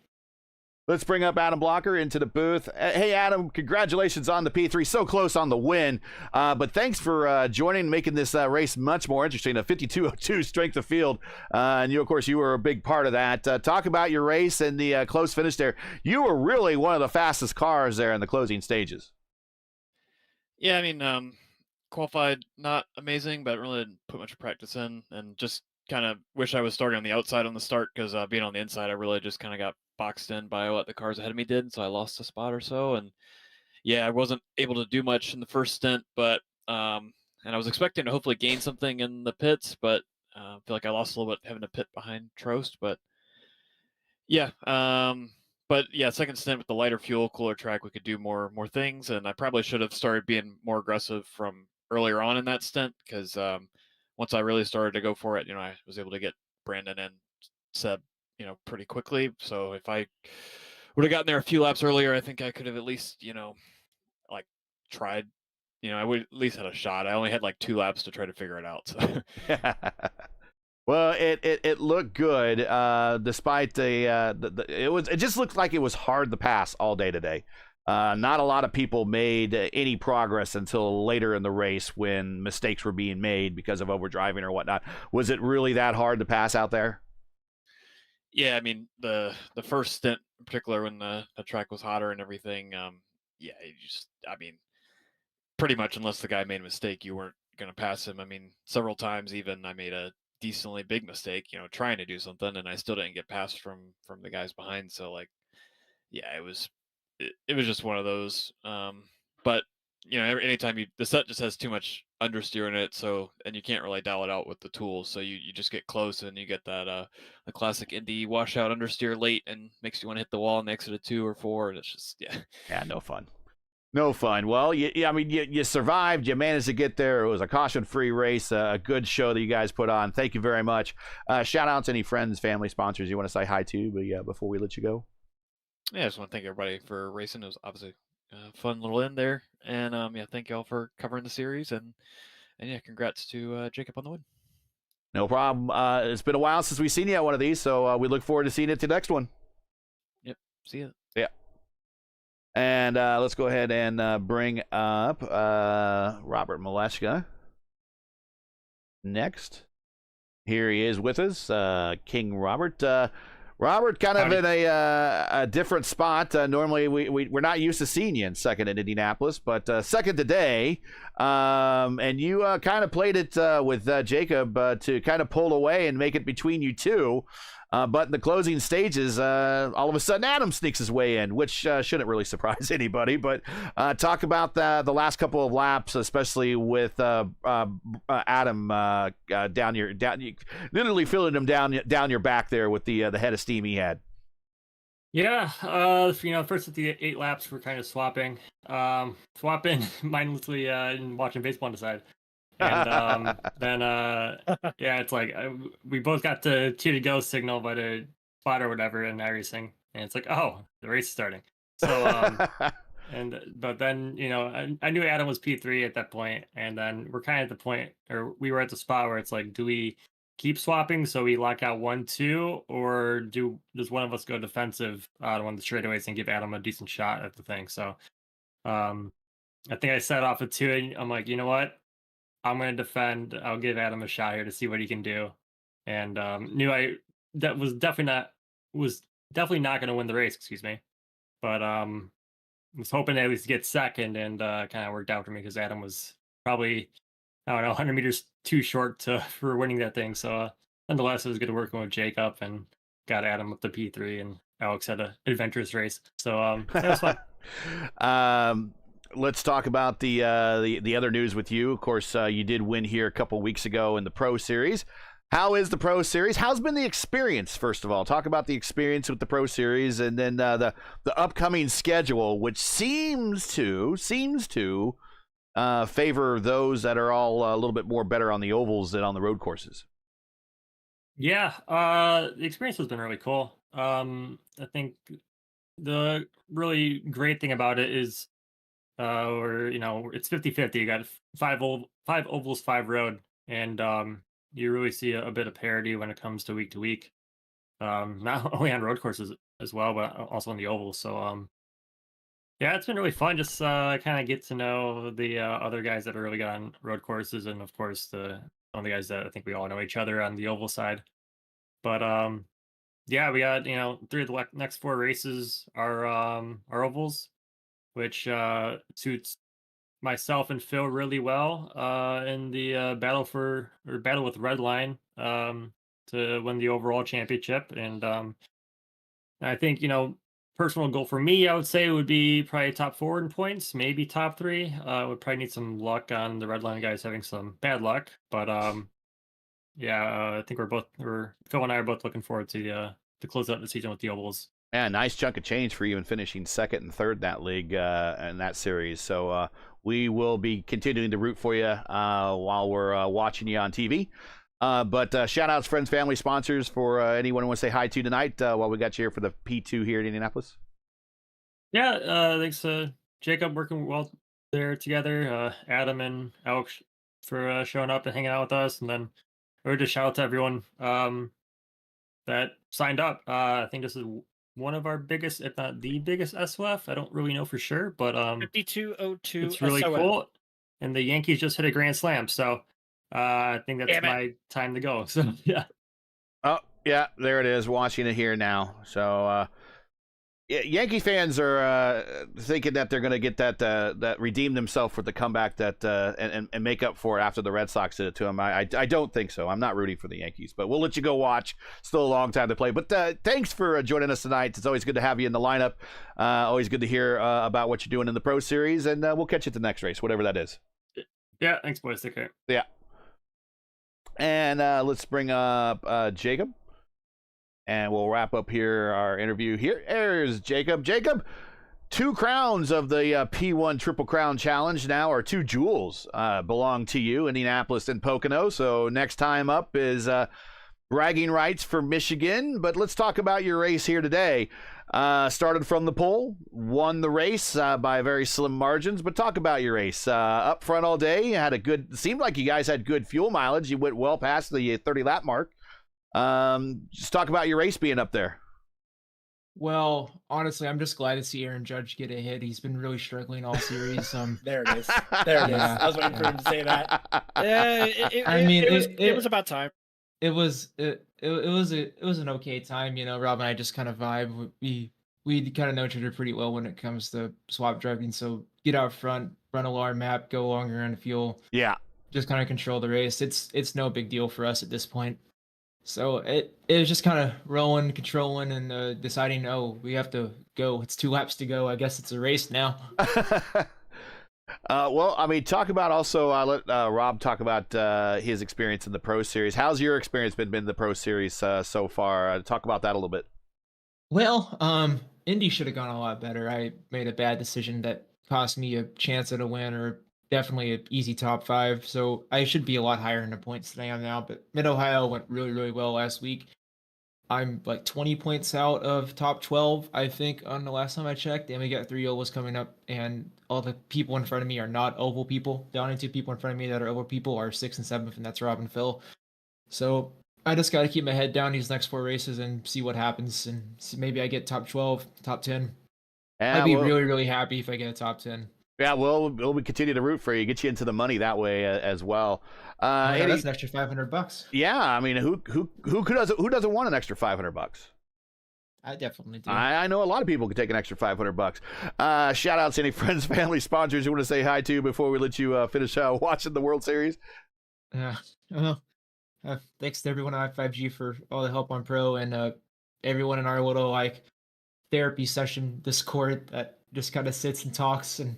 Let's bring up Adam Blocker into the booth. Hey, Adam, congratulations on the P3. So close on the win. But thanks for joining, making this race much more interesting. A 52.02 strength of field. And of course, you were a big part of that. Talk about your race and the close finish there. You were really one of the fastest cars there in the closing stages. Yeah, I mean, qualified not amazing, but really didn't put much practice in, and just kind of wish I was starting on the outside on the start, because being on the inside, I really just kind of got boxed in by what the cars ahead of me did, so I lost a spot or so. And yeah, I wasn't able to do much in the first stint, but and I was expecting to hopefully gain something in the pits, but I feel like I lost a little bit having to pit behind Trost. But yeah, second stint with the lighter fuel, cooler track, we could do more things, and I probably should have started being more aggressive from earlier on in that stint, because once I really started to go for it, I was able to get Brandon and Seb, pretty quickly. So if I would have gotten there a few laps earlier, I think I could have at least, like tried, I would at least had a shot. I only had like 2 laps to try to figure it out. So. Well, it looked good, despite it just looked like it was hard to pass all day today. Not a lot of people made any progress until later in the race when mistakes were being made because of overdriving or whatnot. Was it really that hard to pass out there? Yeah, I mean, the first stint in particular, when the track was hotter and everything, pretty much unless the guy made a mistake, you weren't going to pass him. I mean, several times even I made a decently big mistake, trying to do something, and I still didn't get past from the guys behind. So like, yeah, it was just one of those. But anytime the set just has too much understeer in it, and you can't really dial it out with the tools, so you just get close and you get that the classic Indy washout understeer late, and makes you want to hit the wall on the exit of 2 or 4, and it's just no fun. No fun. Well, you survived. You managed to get there. It was a caution-free race, a good show that you guys put on. Thank you very much. Shout out to any friends, family, sponsors you want to say hi to before we let you go. Yeah, I just want to thank everybody for racing. It was obviously a fun little end there. And thank you all for covering the series. And yeah, congrats to Jacob on the win. No problem. It's been a while since we've seen you at one of these, so we look forward to seeing you at the next one. Yep. See ya. Yeah. And let's go ahead and bring up Robert Maleshka next. Here he is with us, King Robert. Robert, kind of in a different spot. Normally, we're not used to seeing you in second in Indianapolis, but second today. And you kind of played it with Jacob to kind of pull away and make it between you two. But in the closing stages, all of a sudden, Adam sneaks his way in, which shouldn't really surprise anybody. But talk about the last couple of laps, especially with Adam literally filling him down your back there with the head of steam he had. Yeah, first at the 8 laps, we're kind of swapping mindlessly and watching baseball on the side. And then it's like we both got the 2 to go signal, but spot or whatever in iRacing, and it's like, oh, the race is starting. So but then I knew Adam was P3 at that point, and then we're kind of at the point, or we were at the spot where it's like, do we keep swapping so we lock out 1-2, or does one of us go defensive on one of the straightaways and give Adam a decent shot at the thing? So I think I set off a 2, and I'm like, you know what? I'm going to defend. I'll give Adam a shot here to see what he can do. And that was definitely not going to win the race, excuse me. But was hoping to at least get second, and kind of worked out for me because Adam was probably, I don't know, 100 meters too short for winning that thing. So nonetheless, it was good working with Jacob and got Adam up to P3, and Alex had an adventurous race. So that was fun. Let's talk about the other news with you. Of course, you did win here a couple weeks ago in the Pro Series. How is the Pro Series? How's been the experience, first of all? Talk about the experience with the Pro Series, and then the upcoming schedule, which seems to favor those that are all a little bit more better on the ovals than on the road courses. Yeah, the experience has been really cool. I think the really great thing about it is it's 50-50. You got 5 ovals, 5 road, and you really see a bit of parity when it comes to week, not only on road courses as well, but also on the ovals. So yeah, it's been really fun. Just kind of get to know the other guys that are really good on road courses, and of course some of the guys that I think we all know each other on the oval side. But yeah, we got 3 of the next 4 races are ovals, which suits myself and Phil really well in the battle with Redline to win the overall championship. And I think personal goal for me, I would say, would be probably top 4 in points, maybe top 3. Would probably need some luck on the Redline guys having some bad luck, but yeah, I think Phil and I are both looking forward to close out the season with the ovals. Yeah, nice chunk of change for you in finishing 2nd and 3rd in that league and that series. So we will be continuing to root for you while we're watching you on TV. But shout outs, friends, family, sponsors for anyone who wants to say hi to tonight while we got you here for the P2 here in Indianapolis. Yeah, thanks Jacob, working well there together. Adam and Alex for showing up and hanging out with us. And then we're just shout out to everyone that signed up. I think this is one of our biggest, if not the biggest, SOF. I don't really know for sure, but 5202. It's really SOF. cool. And the Yankees just hit a grand slam, so I think that's my time to go. So yeah. Oh yeah, there it is. Watching it here now. So Yankee fans are thinking that they're going to get that redeem themselves for the comeback that and make up for it after the Red Sox did it to them. I don't think so. I'm not rooting for the Yankees, but we'll let you go watch. Still a long time to play. But thanks for joining us tonight. It's always good to have you in the lineup. Always good to hear about what you're doing in the Pro Series, and we'll catch you at the next race, whatever that is. Yeah, thanks, boys. Take care. Yeah. And let's bring up Jacob. And we'll wrap up here our interview here. There's Jacob. Jacob, 2 crowns of the P1 Triple Crown Challenge now, or 2 jewels, belong to you, Indianapolis and Pocono. So next time up is bragging rights for Michigan. But let's talk about your race here today. Started from the pole, won the race by very slim margins. But talk about your race. Up front all day, seemed like you guys had good fuel mileage. You went well past the 30 lap mark. Just talk about your race being up there. Well, honestly, I'm just glad to see Aaron Judge get a hit. He's been really struggling all series. There it is. There it is. I was waiting for him to say that. Yeah, it was about time. It was an okay time, Rob and I just kind of vibe. We kind of know each other pretty well when it comes to swap driving. So get out front, run a large map, go longer on fuel. Yeah. Just kind of control the race. It's no big deal for us at this point. So it was just kind of rolling, controlling, and deciding, we have to go. It's 2 laps to go. I guess it's a race now. Well, I mean, talk about also, let Rob talk about his experience in the Pro Series. How's your experience been in the Pro Series so far? Talk about that a little bit. Well, Indy should have gone a lot better. I made a bad decision that cost me a chance at a win, or definitely an easy top 5. So I should be a lot higher in the points than I am now. But Mid-Ohio went really, really well last week. I'm like 20 points out of top 12, I think, on the last time I checked. And we got 3 ovals coming up, and all the people in front of me are not oval people. The only 2 people in front of me that are oval people are 6th and 7th, and that's Rob and Phil. So I just got to keep my head down these next 4 races and see what happens, and see, maybe I get top 12, top 10. I'd be really, really happy if I get a top 10. Yeah, we'll continue to root for you, get you into the money that way as well. That's an extra $500. Yeah, I mean, who doesn't want an extra $500? I definitely do. I know a lot of people could take an extra $500. Shout outs to any friends, family, sponsors you want to say hi to before we let you finish watching the World Series. Thanks to everyone at I5G for all the help on Pro, and everyone in our little therapy session Discord that just kind of sits and talks, and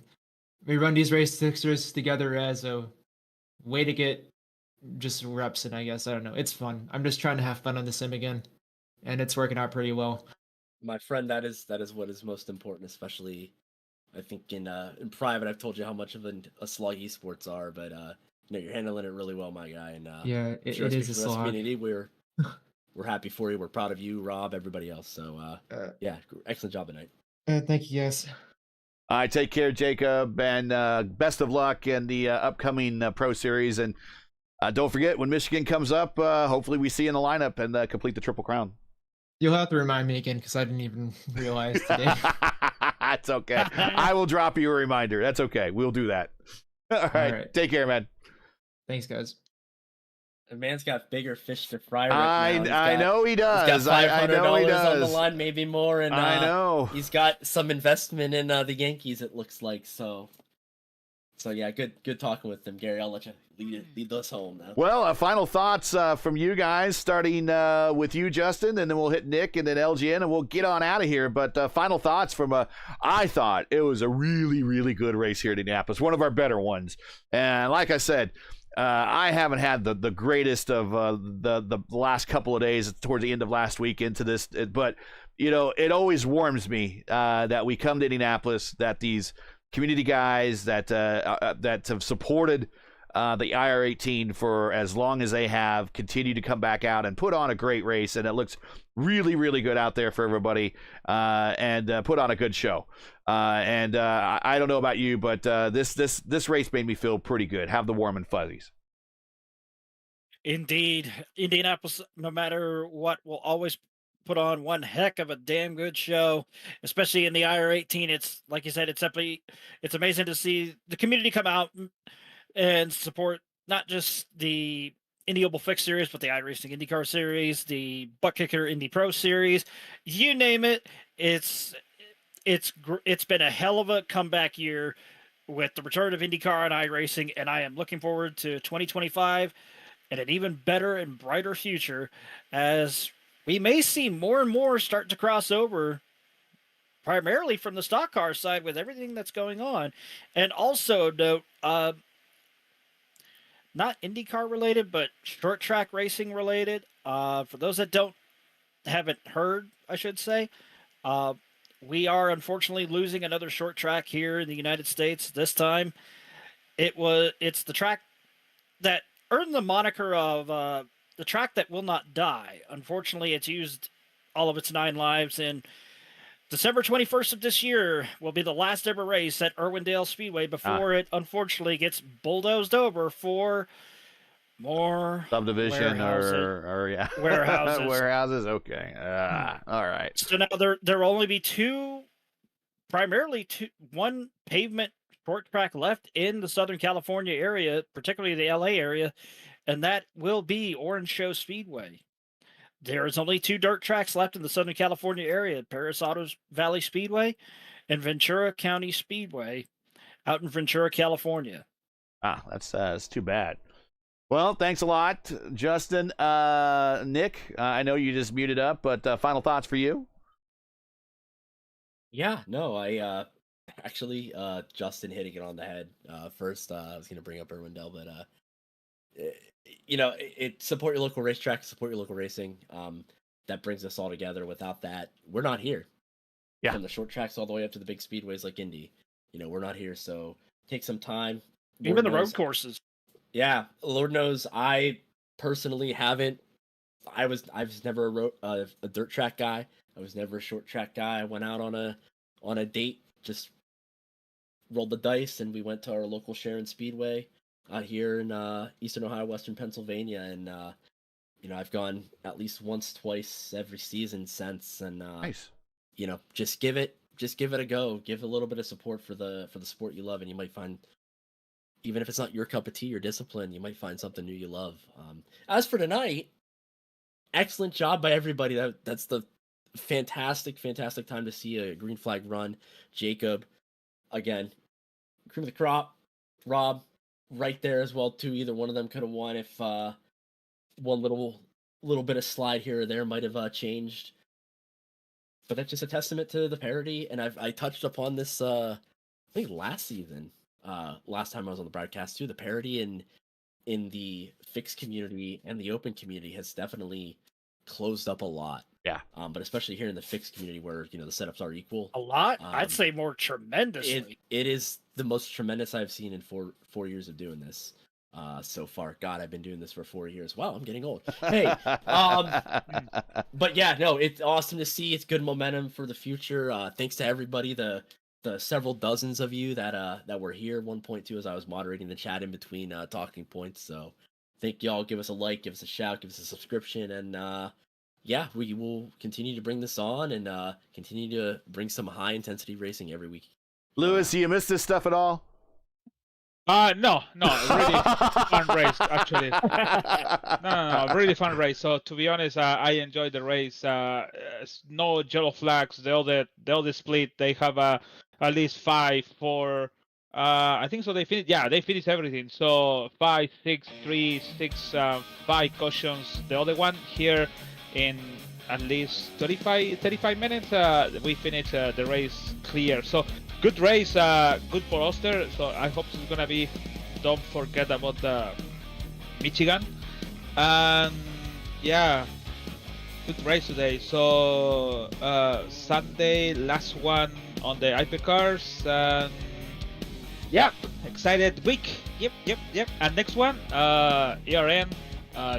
we run these race fixtures together as a way to get just reps, and I guess, I don't know, it's fun. I'm just trying to have fun on the sim again, and it's working out pretty well. My friend, that is what is most important, especially I think in private. I've told you how much of a slog esports are, but you're handling it really well, my guy. And yeah, it is a slog. Community, we're happy for you. We're proud of you, Rob, everybody else. So yeah, excellent job tonight. Thank you, guys. All right, take care, Jacob, and best of luck in the upcoming Pro Series. And don't forget, when Michigan comes up, hopefully we see you in the lineup and complete the Triple Crown. You'll have to remind me again, because I didn't even realize today. That's okay. I will drop you a reminder. That's okay. We'll do that. All right. Take care, man. Thanks, guys. The man's got bigger fish to fry right now. I know he does. He's got $500 I know he does. on the line, maybe more. And I know. He's got some investment in the Yankees, it looks like. So yeah, good talking with him, Gary. I'll let you lead us home now. Well, final thoughts from you guys, starting with you, Justin, and then we'll hit Nick and then LGN, and we'll get on out of here. But final thoughts from I thought it was a really, really good race here at Indianapolis, one of our better ones. And like I said, I haven't had the greatest of the last couple of days towards the end of last week into this, but it always warms me that we come to Indianapolis, that these community guys that have supported the IR18 for as long as they have, continue to come back out and put on a great race, and it looks really, really good out there for everybody, and put on a good show. I don't know about you, but this race made me feel pretty good. Have the warm and fuzzies. Indeed, Indianapolis, no matter what, will always put on one heck of a damn good show, especially in the IR18. It's like you said, it's amazing to see the community come out and support not just the Indy Oval Fix Series, but the iRacing IndyCar Series, the Butt Kicker Indy Pro Series, you name it. It's been a hell of a comeback year with the return of IndyCar and iRacing, and I am looking forward to 2025 and an even better and brighter future, as we may see more and more start to cross over, primarily from the stock car side with everything that's going on. And also note, not IndyCar related, but short track racing related. For those that haven't heard, I should say, we are unfortunately losing another short track here in the United States. This time, it's the track that earned the moniker of the track that will not die. Unfortunately, it's used all of its 9 lives, and December 21st of this year will be the last ever race at Irwindale Speedway before it unfortunately gets bulldozed over for more subdivision or yeah, warehouses. Okay, all right. So now there will only be one pavement short track left in the Southern California area, particularly the LA area, and that will be Orange Show Speedway. There is only 2 dirt tracks left in the Southern California area: Paris Autos Valley Speedway and Ventura County Speedway out in Ventura, California. That's too bad. Well, thanks a lot, Justin. Nick, I know you just muted up, but final thoughts for you? Yeah, no, I actually, Justin hitting it on the head. First, I was going to bring up Irwindale, but support your local racetrack, support your local racing. That brings us all together. Without that, we're not here. Yeah. From the short tracks all the way up to the big speedways like Indy, we're not here. So take some time. Even the road courses. Yeah, Lord knows I personally haven't I was never a dirt track guy. I was never a short track guy. I went out on a date, just rolled the dice, and we went to our local Sharon Speedway out here in Eastern Ohio, Western Pennsylvania, and I've gone at least once, twice every season since, and Nice. Just give it a go. Give a little bit of support for the sport you love, and you might find, even if it's not your cup of tea or discipline, you might find something new you love. As for tonight, excellent job by everybody. That's the fantastic time to see a green flag run. Jacob, again, cream of the crop. Rob, right there as well too. Either one of them could have won if one little bit of slide here or there might have changed. But that's just a testament to the parity. And I touched upon this I think last season, last time I was on the broadcast too. The parity in the fixed community and the open community has definitely closed up a lot. Yeah. But especially here in the fixed community where the setups are equal. A lot? I'd say more tremendously. It is the most tremendous I've seen in four years of doing this so far. God, I've been doing this for 4 years. Wow, I'm getting old. Hey, but yeah, no, it's awesome to see. It's good momentum for the future. Thanks to everybody, the several dozens of you that were here at 1.2 as I was moderating the chat in between talking points. So thank y'all. Give us a like, give us a shout, give us a subscription, and yeah, we will continue to bring this on and continue to bring some high intensity racing every week. Lewis, do you miss this stuff at all? No, really fun race actually. No, really fun race. So to be honest, I enjoyed the race. No yellow flags. The other split, they have at least 5, 4. I think so. They finished everything. So 5, 6, 3, 6, 5 cautions. The other one here in at least 35 minutes, we finished the race clear. So good race, good for Oster. So I hope it's gonna be. Don't forget about the Michigan, and yeah, good race today. So Sunday, last one on the IP cars, and yeah, excited week. Yep. And next one, ERN.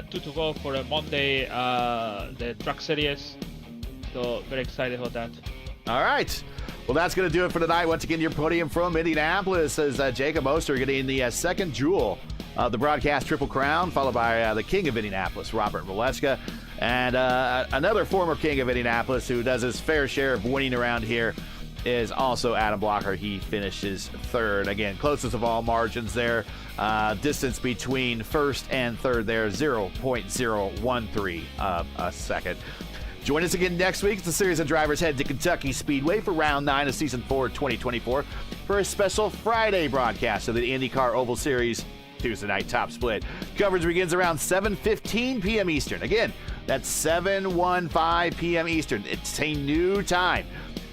2 to go for a Monday, the truck series. So very excited about that. All right. Well, that's going to do it for tonight. Once again, your podium from Indianapolis is Jacob Oster getting the second jewel of the broadcast Triple Crown, followed by the King of Indianapolis, Robert Waleska, and another former King of Indianapolis who does his fair share of winning around here is also Adam Blocker. He finishes third. Again, closest of all margins there. Distance between first and third there, 0.013 a second. Join us again next week as the series of drivers head to Kentucky Speedway for round 9 of season 4 2024 for a special Friday broadcast of the IndyCar Oval Series Tuesday night top split. Coverage begins around 7:15 p.m. Eastern. Again, that's 7:15 p.m. Eastern. It's a new time.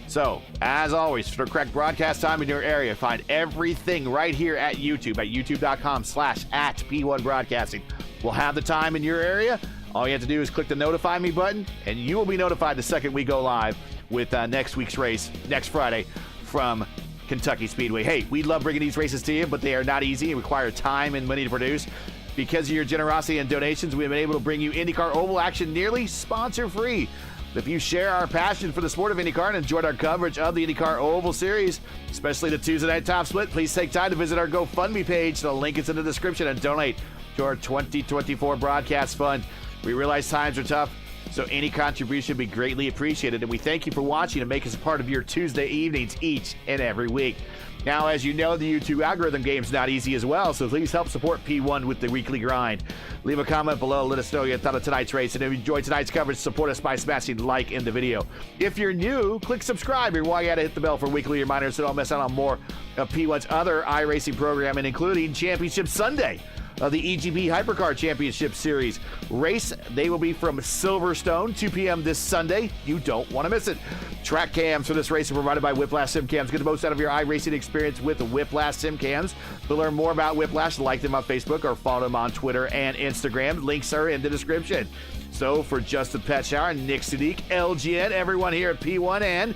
So, as always, for correct broadcast time in your area, find everything right here at YouTube at youtube.com/@P1 Broadcasting. We'll have the time in your area. All you have to do is click the notify me button, and you will be notified the second we go live with next week's race, next Friday, from Kentucky Speedway. Hey, we love bringing these races to you, but they are not easy and require time and money to produce. Because of your generosity and donations, we've been able to bring you IndyCar Oval action nearly sponsor-free. If you share our passion for the sport of IndyCar and enjoyed our coverage of the IndyCar Oval Series, especially the Tuesday night top split, please take time to visit our GoFundMe page. The link is in the description, and donate to our 2024 broadcast fund. We realize times are tough, so any contribution would be greatly appreciated, and we thank you for watching and make us a part of your Tuesday evenings each and every week. Now, as you know, the YouTube algorithm game's not easy as well, so please help support P1 with the weekly grind. Leave a comment below, let us know you thought of tonight's race, and if you enjoyed tonight's coverage, support us by smashing like in the video. If you're new, click subscribe, and while you gotta hit the bell for weekly reminders so don't miss out on more of P1's other iRacing programming, including Championship Sunday of the EGP Hypercar Championship Series race. They will be from Silverstone, 2 p.m. this Sunday. You don't want to miss it. Track cams for this race are provided by Whiplash Sim Cams. Get the most out of your iRacing experience with Whiplash Sim Cams. To learn more about Whiplash, like them on Facebook or follow them on Twitter and Instagram. Links are in the description. So for Justin Petschauer, Nick Sadiq, LGN, everyone here at P1 and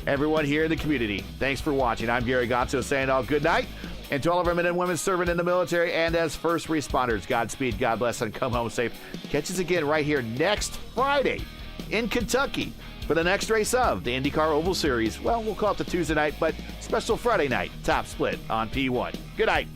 everyone here in the community, thanks for watching. I'm Gary Gatto saying all good night And to all of our men and women serving in the military and as first responders, Godspeed, God bless, and come home safe. Catch us again right here next Friday in Kentucky for the next race of the IndyCar Oval Series. Well, we'll call it the Tuesday night, but special Friday night top split on P1. Good night.